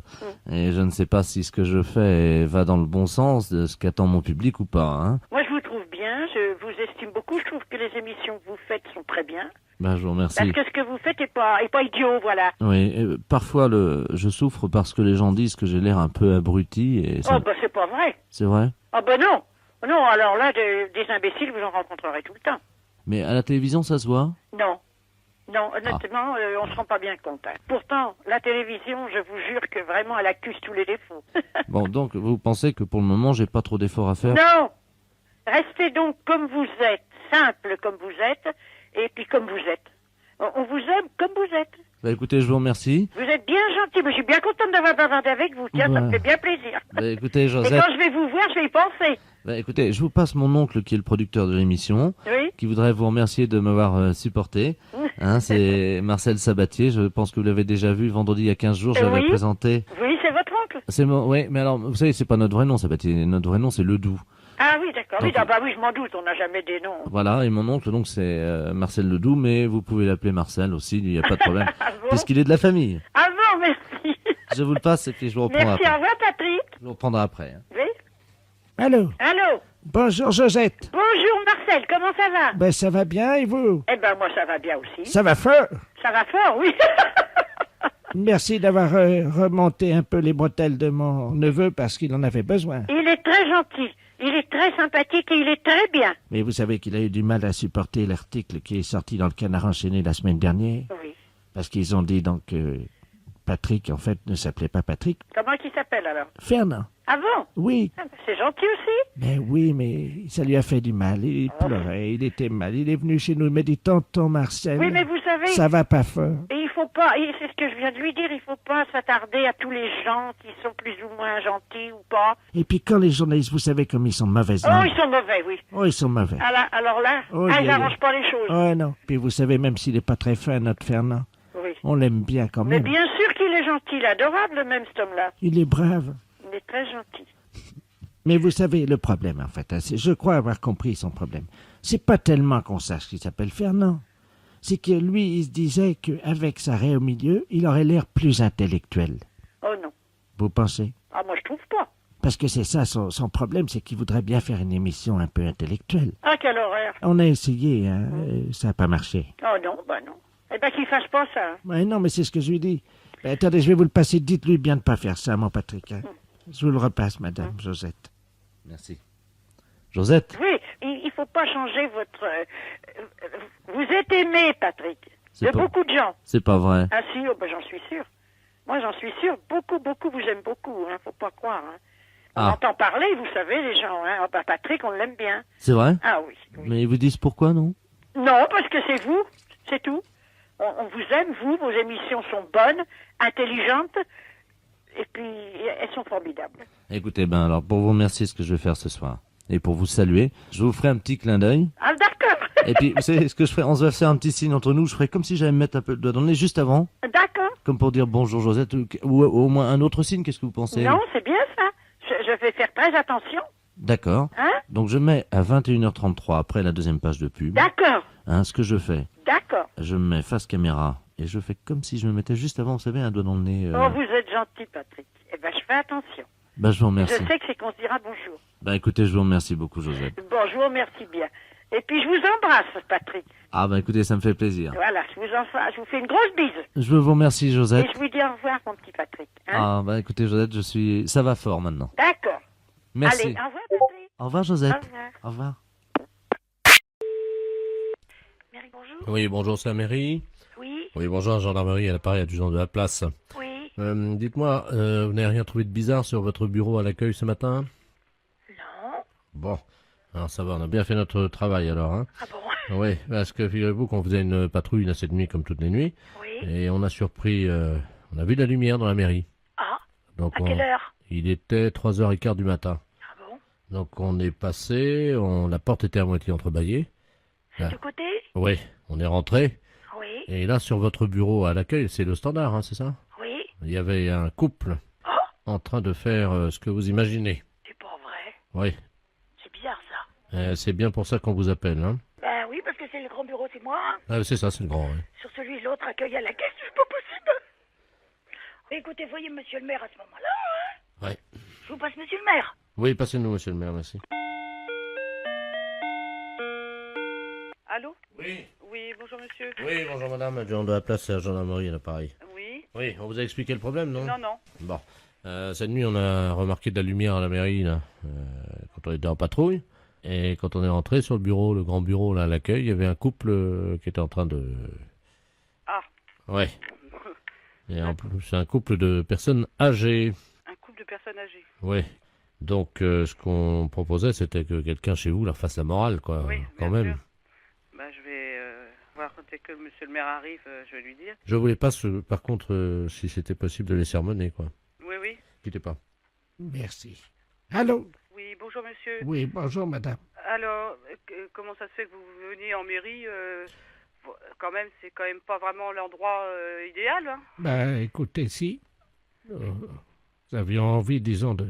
Et je ne sais pas si ce que je fais va dans le bon sens de ce qu'attend mon public ou pas. Hein. Moi, je vous trouve bien, je vous estime beaucoup, je trouve que les émissions que vous faites sont très bien. Ben, je vous remercie. Parce que ce que vous faites est pas idiot, voilà. Oui, et parfois je souffre parce que les gens disent que j'ai l'air un peu abruti. Et ça... Oh, bah c'est pas vrai. C'est vrai? Ah bah non. Non, alors là, des imbéciles, vous en rencontrerez tout le temps. Mais à la télévision, ça se voit? Non. Non, honnêtement, on se rend pas bien compte. Hein. Pourtant, la télévision, je vous jure que vraiment, elle accuse tous les défauts. Bon, donc, vous pensez que pour le moment, j'ai pas trop d'efforts à faire? Non. Restez donc comme vous êtes, simple comme vous êtes, et puis comme vous êtes. On vous aime comme vous êtes. Bah écoutez, je vous remercie. Vous êtes bien gentil, mais je suis bien contente d'avoir bavardé avec vous. Tiens, ça me fait bien plaisir. Bah écoutez, Et Josette... quand je vais vous voir, je vais y penser. Bah écoutez, je vous passe mon oncle qui est le producteur de l'émission, Oui. qui voudrait vous remercier de m'avoir supporté. Hein, c'est Marcel Sabatier, je pense que vous l'avez déjà vu vendredi il y a 15 jours, je l'avais Oui. présenté. Oui, c'est votre oncle. C'est oui, mais alors, vous savez, c'est pas notre vrai nom, Sabatier. Notre vrai nom, c'est Ledoux. Ah oui, d'accord. Oui, Donc- ah bah oui, je m'en doute, on n'a jamais des noms. Voilà, et mon oncle, donc, c'est Marcel Ledoux, mais vous pouvez l'appeler Marcel aussi, il n'y a pas de problème, Ah bon? puisqu'il est de la famille. Ah bon, merci. Je vous le passe et puis je vous reprends Merci, au après. revoir, Patrick. Je vous reprendrai après. Hein. Oui. Allô? Allô. Bonjour, Josette. Bonjour, Marcel, comment ça va? Ben, ça va bien, et vous? Eh ben, moi, ça va bien aussi. Ça va fort. Ça va fort, oui. Merci d'avoir remonté un peu les bretelles de mon neveu parce qu'il en avait besoin. Il est très gentil. Il est très sympathique et il est très bien. Mais vous savez qu'il a eu du mal à supporter l'article qui est sorti dans le Canard enchaîné la semaine dernière. Oui. Parce qu'ils ont dit donc que Patrick, en fait, ne s'appelait pas Patrick. Comment il s'appelle, alors? Fernand. Ah bon? Oui. Ah, ben, c'est gentil aussi. Mais oui, mais ça lui a fait du mal. Il pleurait, il était mal. Il est venu chez nous, il m'a dit, tonton Marcel, Oui, mais vous savez... ça va pas fort. Et il faut pas, et c'est ce que je viens de lui dire, il faut pas s'attarder à tous les gens qui sont plus ou moins gentils ou pas. Et puis quand les journalistes, vous savez comme ils sont mauvais Oh, langues. ils sont mauvais, oui. Oh, ils sont mauvais. Alors là, Oh, ils yeah, n'arrangent yeah. pas les choses. Oh non. Puis vous savez, même s'il est pas très fin, notre Fernand, Oui. on l'aime bien quand Mais même. bien sûr qu'il est gentil, il est adorable, même cet homme-là. Il est brave. Il est très gentil. Mais vous savez, le problème, en fait, hein, je crois avoir compris son problème. C'est pas tellement qu'on sache qu'il s'appelle Fernand. C'est que lui, il se disait qu'avec sa raie au milieu, il aurait l'air plus intellectuel. Oh non. Vous pensez? Ah, moi, je trouve pas. Parce que c'est ça, son problème, c'est qu'il voudrait bien faire une émission un peu intellectuelle. Ah, quel horreur. On a essayé, hein, ça n'a pas marché. Oh non, bah non. Eh ben, qu'il fasse pas ça. Ouais, non, mais c'est ce que je lui dis. Attendez, je vais vous le passer. Dites-lui bien de pas faire ça, mon Patrick. Hein. Je vous le repasse, madame Josette. Merci. Josette, Oui, il faut pas changer votre... vous êtes aimé, Patrick, C'est de pas- beaucoup de gens. c'est pas vrai. Ah si, oh, ben, j'en suis sûr. Moi, j'en suis sûr. Beaucoup vous aiment beaucoup, hein, faut pas croire. Hein. On Ah. entend parler, vous savez, les gens. Hein. Oh, ben, Patrick, on l'aime bien. C'est vrai? Ah oui. Mais ils vous disent pourquoi, non? Non, parce que c'est vous, c'est tout. On vous aime, vous, vos émissions sont bonnes, intelligentes, et puis elles sont formidables. Écoutez, ben alors, pour vous remercier ce que je vais faire ce soir, et pour vous saluer, je vous ferai un petit clin d'œil. Ah, d'accord. Et puis, vous savez ce que je ferai? On se va faire un petit signe entre nous. Je ferai comme si j'allais me mettre un peu le doigt dans le nez juste avant. D'accord. Comme pour dire bonjour Josette, ou au moins un autre signe, qu'est-ce que vous pensez? Non, c'est bien ça. Je vais faire très attention. D'accord. Hein? Donc je mets à 21h33, après la deuxième page de pub. D'accord. Hein, ce que je fais, D'accord. je me mets face caméra, et je fais comme si je me mettais juste avant, vous savez, un doigt dans le nez. Oh, vous êtes gentil, Patrick. Eh ben, je fais attention. Ben, je vous remercie. Je sais que c'est qu'on se dira bonjour. Ben, écoutez, je vous remercie beaucoup, Josette. Bon, je vous remercie bien. Et puis, je vous embrasse, Patrick. Ah, ben, écoutez, ça me fait plaisir. Voilà, je vous fais une grosse bise. Je vous remercie, Josette. Et je vous dis au revoir, mon petit Patrick. Hein? Ah, ben, écoutez, Josette, ça va fort maintenant. D'accord. Merci. Allez, au revoir, Patrick. Au revoir, Josette. Au revoir. Au revoir. Mairie, bonjour. Oui, bonjour, c'est la mairie. Oui. Oui, bonjour, gendarmerie, à l'appareil adjudant de la place. Oui. Dites-moi, vous n'avez rien trouvé de bizarre sur votre bureau à l'accueil ce matin? Non. Bon, alors ça va, on a bien fait notre travail alors, hein? Ah bon? Oui, parce que figurez-vous qu'on faisait une patrouille là cette nuit comme toutes les nuits. Oui. Et on a surpris, on a vu de la lumière dans la mairie. Ah. Donc À quelle heure? Il était 3h15 du matin. Ah bon? Donc on est passé, la porte était à moitié entrebâillée. Là. De côté? Oui, on est rentré. Oui. Et là, sur votre bureau à l'accueil, c'est le standard, hein, c'est ça? Oui. Il y avait un couple en train de faire ce que vous imaginez. C'est pas vrai. Oui. C'est bizarre ça. C'est bien pour ça qu'on vous appelle, hein? Ben oui, parce que c'est le grand bureau, c'est moi. Hein. Ah, c'est ça, c'est le grand, oui. Sur celui l'autre accueil à la caisse, c'est pas possible. Écoutez, voyez monsieur le maire à ce moment-là. Hein. Ouais. Je vous passe monsieur le maire. Oui, passez-nous, monsieur le maire, merci. Allô? Oui. Oui, bonjour monsieur. Oui, bonjour madame, adjudant de la place, c'est la gendarmerie à l'appareil. Oui. Oui, on vous a expliqué le problème, non? Non, non. Bon. Cette nuit, on a remarqué de la lumière à la mairie, là, quand on était en patrouille. Et quand on est rentré sur le bureau, le grand bureau, là, à l'accueil, il y avait un couple qui était en train de... Ah. Ouais. Et en plus, c'est un couple de personnes âgées. Un couple de personnes âgées. Oui. Donc, ce qu'on proposait, c'était que quelqu'un chez vous leur fasse la morale, quoi. Oui, quand bien même. sûr. Bah, je vais voir dès que monsieur le maire arrive, je vais lui dire. Je voulais pas, par contre, si c'était possible de les sermonner, quoi. Oui, oui. Quittez pas. Merci. Allô? Oui, bonjour monsieur. Oui, bonjour, madame. Alors, comment ça se fait que vous veniez en mairie quand même, c'est quand même pas vraiment l'endroit idéal, hein? Ben, écoutez, si. Nous avions envie, disons, de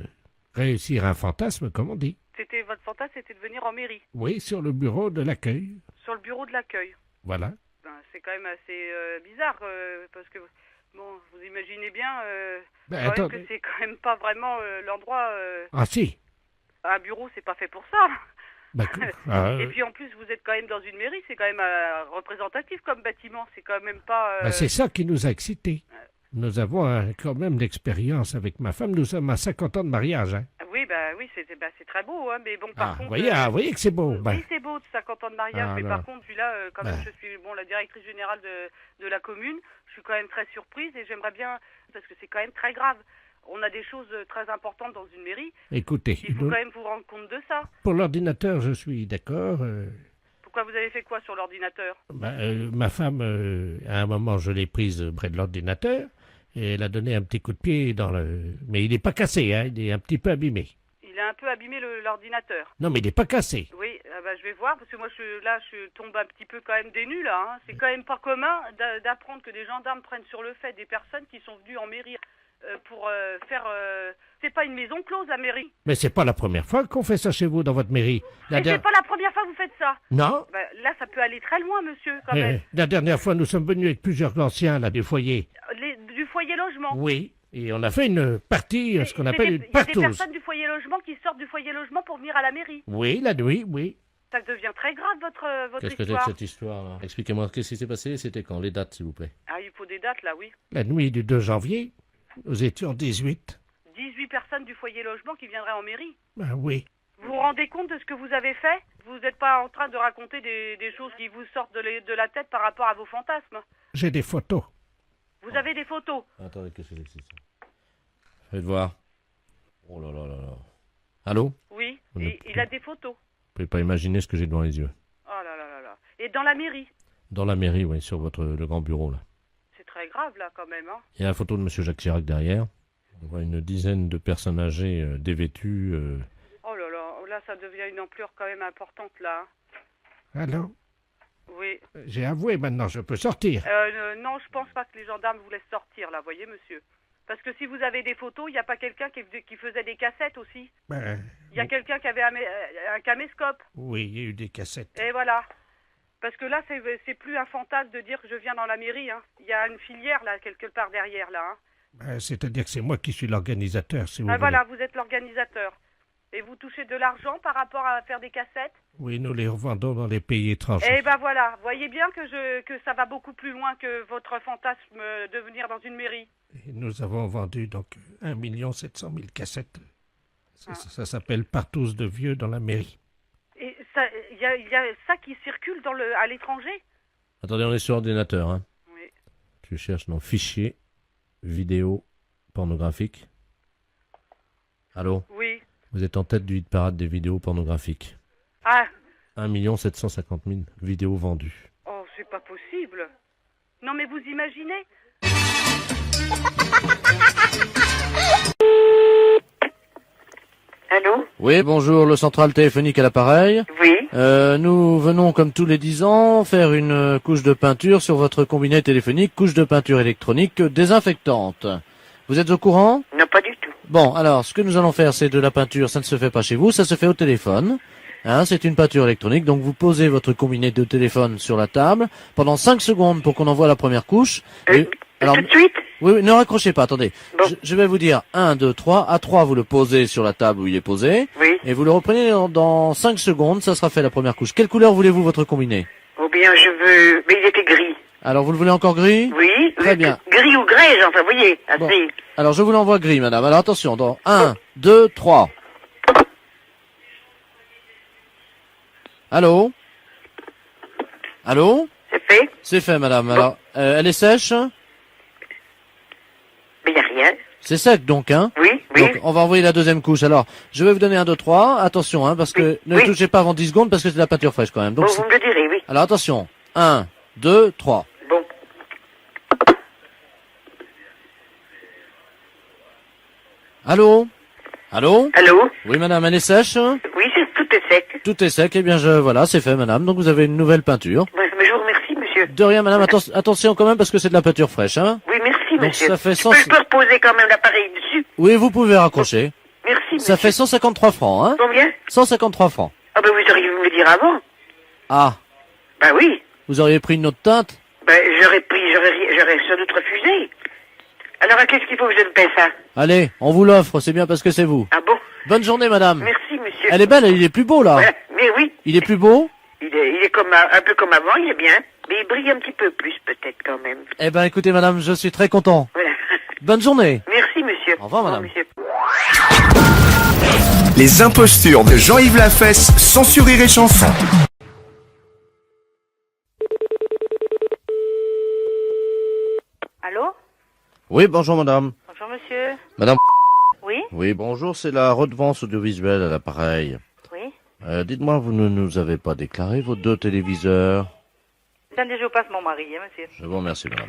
réussir un fantasme, comme on dit. C'était votre fantasme, c'était de venir en mairie, Oui, sur le bureau de l'accueil. sur le bureau de l'accueil. Voilà. Ben, c'est quand même assez bizarre, parce que, bon, vous imaginez bien Ben, quand même attendez. que c'est quand même pas vraiment l'endroit... Ah, si. Un bureau, c'est pas fait pour ça. Ben, Et puis en plus, vous êtes quand même dans une mairie, c'est quand même représentatif comme bâtiment, c'est quand même pas... ben, c'est ça qui nous a excités. Nous avons quand même l'expérience avec ma femme. Nous sommes à 50 ans de mariage. Hein. Oui, oui, c'est très beau, hein, mais bon, par contre... Vous voyez que c'est beau. Ben. Oui, c'est beau, de 50 ans de mariage, mais non. par contre, celui-là, quand même, Ben. je suis la directrice générale de la commune, je suis quand même très surprise et j'aimerais bien, parce que c'est quand même très grave. On a des choses très importantes dans une mairie. Écoutez, Il faut quand même vous rendre compte de ça. pour l'ordinateur, je suis d'accord. Pourquoi vous avez fait quoi sur l'ordinateur? Ma femme, à un moment, je l'ai prise près de l'ordinateur et elle a donné un petit coup de pied dans le... Mais il n'est pas cassé, hein, il est un petit peu abîmé. Il a un peu abîmé l'ordinateur. Non, mais il n'est pas cassé. Oui, je vais voir, parce que moi, je tombe un petit peu quand même des nues, là. Hein. C'est quand même pas commun d'apprendre que des gendarmes prennent sur le fait des personnes qui sont venues en mairie pour faire... C'est pas une maison close, la mairie. Mais c'est pas la première fois qu'on fait ça chez vous, dans votre mairie. Et c'est pas la première fois que vous faites ça. Non. Là, ça peut aller très loin, monsieur, quand même. La dernière fois, nous sommes venus avec plusieurs anciens, là, du foyer. Du foyer logement. Oui. Et on a fait une partie, ce qu'on appelle une Il y a des partouze. personnes du foyer logement qui sortent du foyer logement pour venir à la mairie. Oui, la nuit, oui. Ça devient très grave, votre Qu'est-ce que c'est que histoire. cette histoire-là? Expliquez-moi, qu'est-ce qui s'est passé? C'était quand? Les dates, s'il vous plaît. Ah, il faut des dates, là, oui. La nuit du 2 janvier, nous étions 18. 18 personnes du foyer logement qui viendraient en mairie. Ben oui. Vous vous rendez compte de ce que vous avez fait? Vous n'êtes pas en train de raconter des choses qui vous sortent de la tête par rapport à vos fantasmes. J'ai des photos. Vous avez des photos. Attendez, qu'est-ce que c'est que ça? Faites voir. Oh là là là là. Allô? Oui, On et il a des photos. Vous pouvez pas imaginer ce que j'ai devant les yeux. Oh là là là là. Et dans la mairie? Dans la mairie, oui, sur le grand bureau, là. C'est très grave, là, quand même, hein. Il y a la photo de M. Jacques Chirac derrière. On voit une dizaine de personnes âgées dévêtues. Oh là là, là, ça devient une ampleur quand même importante, là. Allô? Oui. J'ai avoué maintenant, je peux sortir. Non, je pense pas que les gendarmes vous laissent sortir, là, voyez, monsieur. Parce que si vous avez des photos, il n'y a pas quelqu'un qui faisait des cassettes aussi. Ben, Il y a quelqu'un qui avait un caméscope. oui, il y a eu des cassettes. Et voilà. Parce que là, c'est plus un fantasme de dire que je viens dans la mairie, hein. Il y a une filière, là, quelque part derrière, là, hein. Ben, c'est-à-dire que c'est moi qui suis l'organisateur, si vous voulez. Voilà, vous êtes l'organisateur. Et vous touchez de l'argent par rapport à faire des cassettes? Oui, nous les revendons dans les pays étrangers. Eh ben voilà, voyez bien que ça va beaucoup plus loin que votre fantasme de venir dans une mairie. Et nous avons vendu donc 1 700 000 cassettes. Ça s'appelle Partouze de vieux dans la mairie. Et il y a ça qui circule à l'étranger? Attendez, on est sur ordinateur, hein. Oui. Tu cherches dans fichier, vidéo, pornographique. Allô? Oui. Vous êtes en tête du hit parade des vidéos pornographiques. Ah. 1 750 000 vidéos vendues. Oh, c'est pas possible. Non, mais vous imaginez? Allô? Oui, bonjour, le central téléphonique à l'appareil. Oui. Nous venons, comme tous les 10 ans, faire une couche de peinture sur votre combiné téléphonique, couche de peinture électronique désinfectante. Vous êtes au courant? Non, pas du tout. Bon, alors, ce que nous allons faire, c'est de la peinture, ça ne se fait pas chez vous, ça se fait au téléphone. Hein, c'est une peinture électronique, donc vous posez votre combiné de téléphone sur la table pendant 5 secondes pour qu'on envoie la première couche. Alors, tout de suite? Oui, ne raccrochez pas, attendez. Bon. Je vais vous dire 1, 2, 3. À 3, vous le posez sur la table où il est posé. Oui. Et vous le reprenez dans 5 secondes, ça sera fait la première couche. Quelle couleur voulez-vous votre combiné? Ou bien je veux... Mais il était gris. Alors, vous le voulez encore gris? Oui. Très bien. Gris ou grès, enfin, vous voyez, assez. Bon. Alors, je vous l'envoie gris, madame. Alors, attention, dans 1, 2, 3. Allô? Allô? C'est fait? C'est fait, madame. Alors, elle est sèche? Mais il n'y a rien. C'est sec, donc, hein? Oui, oui. Donc, on va envoyer la deuxième couche. Alors, je vais vous donner 1, 2, 3. Attention, hein, parce que ne touchez pas avant 10 secondes, parce que c'est de la peinture fraîche, quand même. Donc, vous me le direz, oui. Alors, attention. 1, 2, 3. Bon. Allô? Allô? Allô? Oui, madame, elle est sèche? Oui, tout est sec. Tout est sec. Eh bien, voilà, c'est fait, madame. Donc, vous avez une nouvelle peinture. Ouais, mais je vous remercie, monsieur. De rien, madame. Attention quand même, parce que c'est de la peinture fraîche, hein? Oui, merci, donc, monsieur. Ça fait Je peux reposer quand même l'appareil dessus? Oui, vous pouvez raccrocher. Merci, monsieur. Ça fait 153 francs, hein? Combien? 153 francs. Ah, ben, vous auriez pu me le dire avant. Ah. Ben oui. Vous auriez pris une autre teinte? Ben, j'aurais sans doute refusé. Alors, qu'est-ce qu'il faut que je me paie ça? Allez, on vous l'offre, c'est bien parce que c'est vous. Ah bon? Bonne journée, madame. Merci, monsieur. Elle est belle, il est plus beau, là. Voilà. Mais oui. Il est plus beau? Il est comme, un peu comme avant, il est bien. Mais il brille un petit peu plus, peut-être, quand même. Eh ben, écoutez, madame, je suis très content. Voilà. Bonne journée. Merci, monsieur. Au revoir, madame. Monsieur. Les impostures de Jean-Yves Lafesse, sans sur Rire et Chanson. Allô? Oui, bonjour, madame. Bonjour, monsieur. Madame. Oui? Oui, bonjour, c'est la redevance audiovisuelle à l'appareil. Oui? Dites-moi, vous ne nous avez pas déclaré vos 2 téléviseurs? Attendez, je vous passe mon mari, hein, monsieur. Je vous remercie, madame.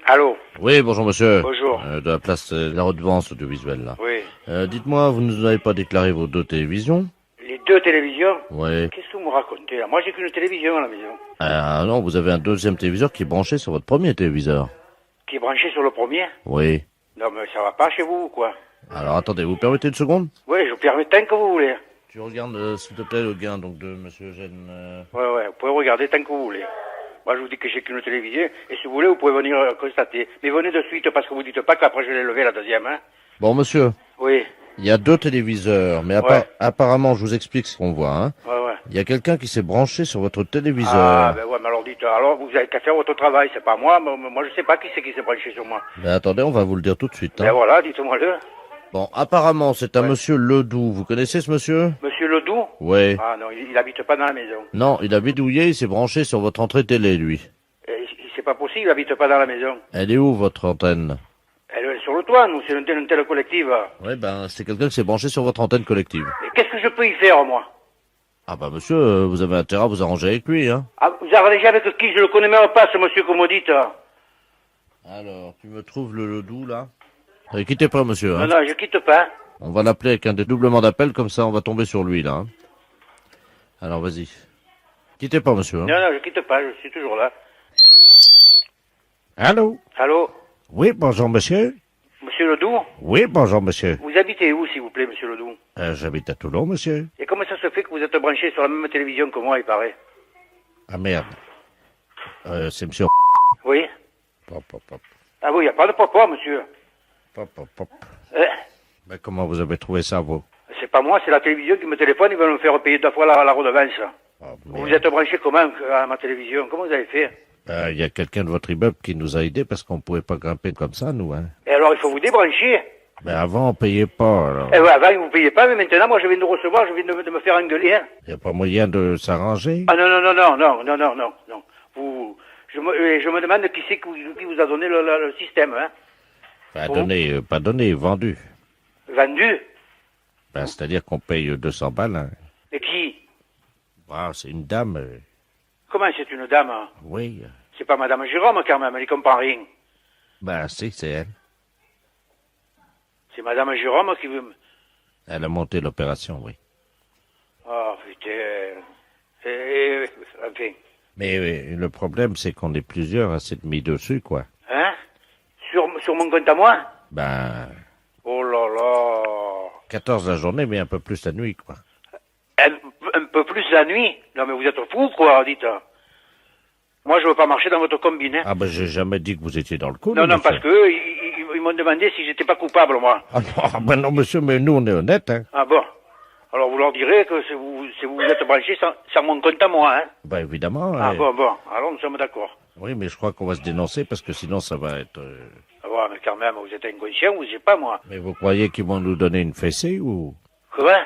Allô? Oui, bonjour, monsieur. Bonjour. De la place de la redevance audiovisuelle, là. Oui. Dites-moi, vous ne nous avez pas déclaré vos 2 télévisions? Les 2 télévisions? Oui. Qu'est-ce que vous me racontez, là? Moi, j'ai qu'une télévision à la maison. Ah non, vous avez un 2e téléviseur qui est branché sur votre premier téléviseur. Qui est branché sur le premier? Oui. Non, mais ça va pas chez vous, ou quoi? Alors, attendez, vous permettez une seconde? Oui, je vous permets tant que vous voulez. Tu regardes, s'il te plaît, le gain donc de monsieur Eugène. Ouais, vous pouvez regarder tant que vous voulez. Moi, je vous dis que j'ai qu'une télévision, et si vous voulez, vous pouvez venir constater. Mais venez de suite, parce que vous dites pas qu'après je l'ai levé la deuxième, hein. Bon, monsieur, Oui. il y a 2 téléviseurs, mais Ouais. apparemment, je vous explique ce qu'on voit. Hein. Ouais, ouais. Il y a quelqu'un qui s'est branché sur votre téléviseur. Ah, ben ouais, mais alors dites, alors vous avez qu'à faire votre travail, c'est pas moi. Moi, je sais pas qui c'est qui s'est branché sur moi. Mais attendez, on va vous le dire tout de suite. Hein. Ben voilà, dites-moi-le. Bon, apparemment, c'est un monsieur Ledoux. Vous connaissez ce monsieur? Monsieur Ledoux? Ouais. Ah non, il habite pas dans la maison. Non, il a bidouillé, il s'est branché sur votre entrée télé, lui. C'est pas possible, il habite pas dans la maison. Elle est où, votre antenne? Elle est sur le toit, nous, c'est une telle collective. Ouais, ben, c'est quelqu'un qui s'est branché sur votre antenne collective. Mais qu'est-ce que je peux y faire, moi? Ah bah, monsieur, vous avez intérêt à vous arranger avec lui, hein. Ah, vous arrangez avec qui? Je le connais même pas, ce monsieur que vous me dites. Alors, tu me trouves le Ledoux, là? Quittez pas, monsieur, hein. Non, non, je quitte pas. On va l'appeler avec un dédoublement d'appel, comme ça, on va tomber sur lui, là. Hein. Alors, vas-y. Quittez pas, monsieur, hein. Non, non, je quitte pas, je suis toujours là. Allô? Allô? Oui, bonjour, monsieur. Monsieur Ledoux? Oui, bonjour, monsieur. Vous habitez où, s'il vous plaît, monsieur Ledoux? J'habite à Toulon, monsieur. Et comment ça se fait que vous êtes branché sur la même télévision que moi, il paraît? Ah, merde. C'est monsieur... Oui? Pop, pop, pop. Ah oui, il n'y a pas de papa, monsieur. Pop, pop, pop. Eh, Mais comment vous avez trouvé ça, vous? c'est pas moi, c'est la télévision qui me téléphone, ils veulent me faire payer 2 fois la redevance. Vous êtes branché comment à ma télévision? Comment vous avez fait? Il y a quelqu'un de votre immeuble qui nous a aidés parce qu'on pouvait pas grimper comme ça, nous, hein. Et alors, il faut vous débrancher. Mais avant, on payait pas, alors. Eh ouais, avant, vous ne payez pas, mais maintenant, moi, je viens de recevoir, je viens de me faire engueuler, hein. Il n'y a pas moyen de s'arranger? Ah non, non, non, non, non, non, non, non, non. Je me demande qui c'est qui vous a donné le système, hein. Pas donné, vendu. Vendu? Ben, c'est-à-dire qu'on paye 200 balles, hein. Et qui? Ah, c'est une dame. Comment c'est une dame? Hein? Oui. C'est pas Madame Jérôme, quand même, elle y comprend rien. Ben, si, c'est elle. C'est Madame Jérôme qui veut... Elle a monté l'opération, oui. Oh, putain... enfin... Mais le problème, c'est qu'on est plusieurs à s'être mis dessus, quoi. Hein? Sur mon compte à moi? Ben, Oh là là... 14 la journée, mais un peu plus la nuit, quoi. Un peu plus la nuit? Non, mais vous êtes fous, quoi, dites. Moi, je veux pas marcher dans votre combine, hein. Ah ben, j'ai jamais dit que vous étiez dans le coup. Non, non, monsieur. parce que ils m'ont demandé si j'étais pas coupable, moi. Ah non, ben non, monsieur, mais nous, on est honnêtes, hein. Ah bon? Alors, vous leur direz que si vous êtes branchés sans mon compte à moi, hein. Ben, évidemment. Ah bon, alors nous sommes d'accord. Oui, mais je crois qu'on va se dénoncer parce que sinon, ça va être... Ah bon, mais quand même, vous êtes inconscient, vous savez pas, moi. Mais vous croyez qu'ils vont nous donner une fessée ou... Quoi?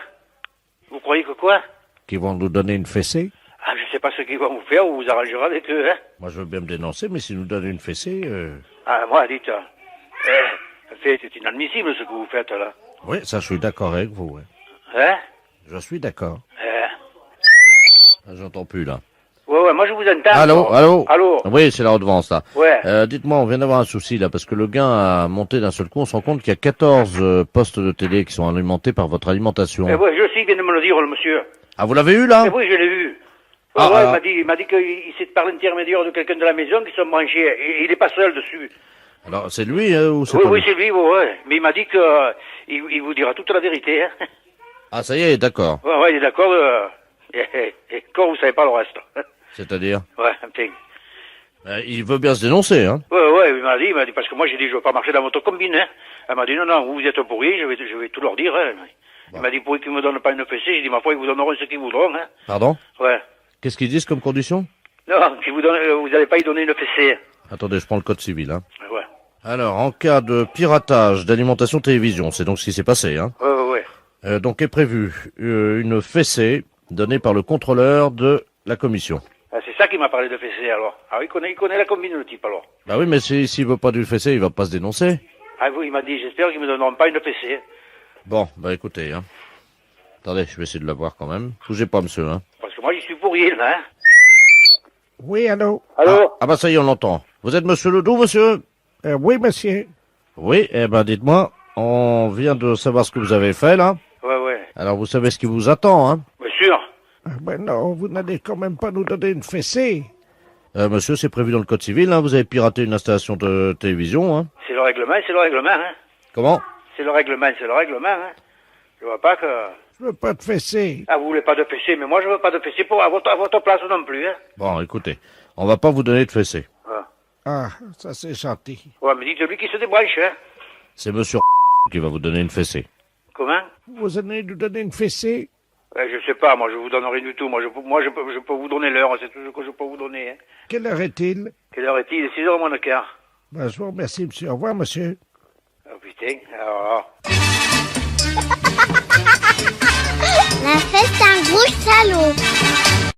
Vous croyez que quoi? Qu'ils vont nous donner une fessée? Ah, je sais pas ce qu'ils vont vous faire, vous vous arrangerez avec eux, hein. Moi, je veux bien me dénoncer, mais s'ils nous donnent une fessée... Ah, moi, dites, c'est inadmissible ce que vous faites, là. Oui, ça, je suis d'accord avec vous, hein. Hein? Je suis d'accord. J'entends plus, là. Ouais, moi, je vous entends. Allô? Oui, c'est la redevance, là. Ouais. Dites-moi, on vient d'avoir un souci, là, parce que le gain a monté d'un seul coup. On se rend compte qu'il y a 14 postes de télé qui sont alimentés par votre alimentation. Eh ouais, je sais, il vient de me le dire, le monsieur. Ah, vous l'avez eu, là? Eh oui, je l'ai vu. Ah, ouais, alors- il m'a dit qu'il s'est par l'intermédiaire de quelqu'un de la maison qui sont branchés. Et il est pas seul dessus. Alors, c'est lui, ou c'est Oui, pas oui, lui c'est lui, ouais. Mais il m'a dit que il vous dira toute la vérité, hein. Ah, ça y est, d'accord. Ouais, il est d'accord. Et encore, vous savez pas le reste. C'est-à-dire? Ouais, enfin. Il veut bien se dénoncer, hein? Ouais, il m'a dit, parce que moi j'ai dit, je veux pas marcher dans votre combine, hein. Elle m'a dit, non, vous êtes pourris, je vais tout leur dire, hein. Il m'a dit, pourquoi qu'ils me donnent pas une fessée? J'ai dit, ma foi, ils vous donneront ce qu'ils voudront, hein. Pardon? Ouais. Qu'est-ce qu'ils disent comme condition? Non, vous allez pas y donner une fessée. Attendez, je prends le code civil, hein. Ouais. Alors, en cas de piratage d'alimentation télévision, c'est donc ce qui s'est passé, hein? Ouais. Donc est prévu une fessée donnée par le contrôleur de la commission. Ah, c'est ça qui m'a parlé de fessée, alors. Ah oui, il connaît la combine, le type, alors. Bah oui, mais s'il veut pas du fessée, il va pas se dénoncer. Ah oui, il m'a dit, j'espère qu'ils me donneront pas une fessée. Bon, bah écoutez, hein. Attendez, je vais essayer de la voir quand même. Bougez pas, monsieur, hein. Parce que moi, j'y suis pour rien, hein. Oui, allô? Ah bah ça y est, on l'entend. Vous êtes monsieur Ledoux, monsieur? Oui, monsieur. Oui, eh ben dites-moi, on vient de savoir ce que vous avez fait, là. Ouais. Alors vous savez ce qui vous attend, hein? Bien sûr. Ben non, vous n'allez quand même pas nous donner une fessée. Monsieur, c'est prévu dans le code civil, hein. Vous avez piraté une installation de télévision, hein. C'est le règlement, hein. Comment? C'est le règlement, hein. Je vois pas que... Je veux pas de fessée. Ah, vous voulez pas de fessée, mais moi je veux pas de fessée à votre place non plus, hein. Bon, écoutez, On va pas vous donner de fessée. Ah, ça c'est gentil. Ouais, mais dites-lui qu'il se débranche, hein. C'est monsieur qui va vous donner une fessée. Comment? Vous allez nous donner une fessée? Je sais pas, moi je vous donne rien du tout. Moi je peux vous donner l'heure, c'est tout ce que je peux vous donner. Hein. Quelle heure est-il? Quelle heure est-il? 6h moins le quart. Ben, je vous remercie, monsieur. Au revoir, monsieur. Oh putain, alors... La fête, un gros salaud.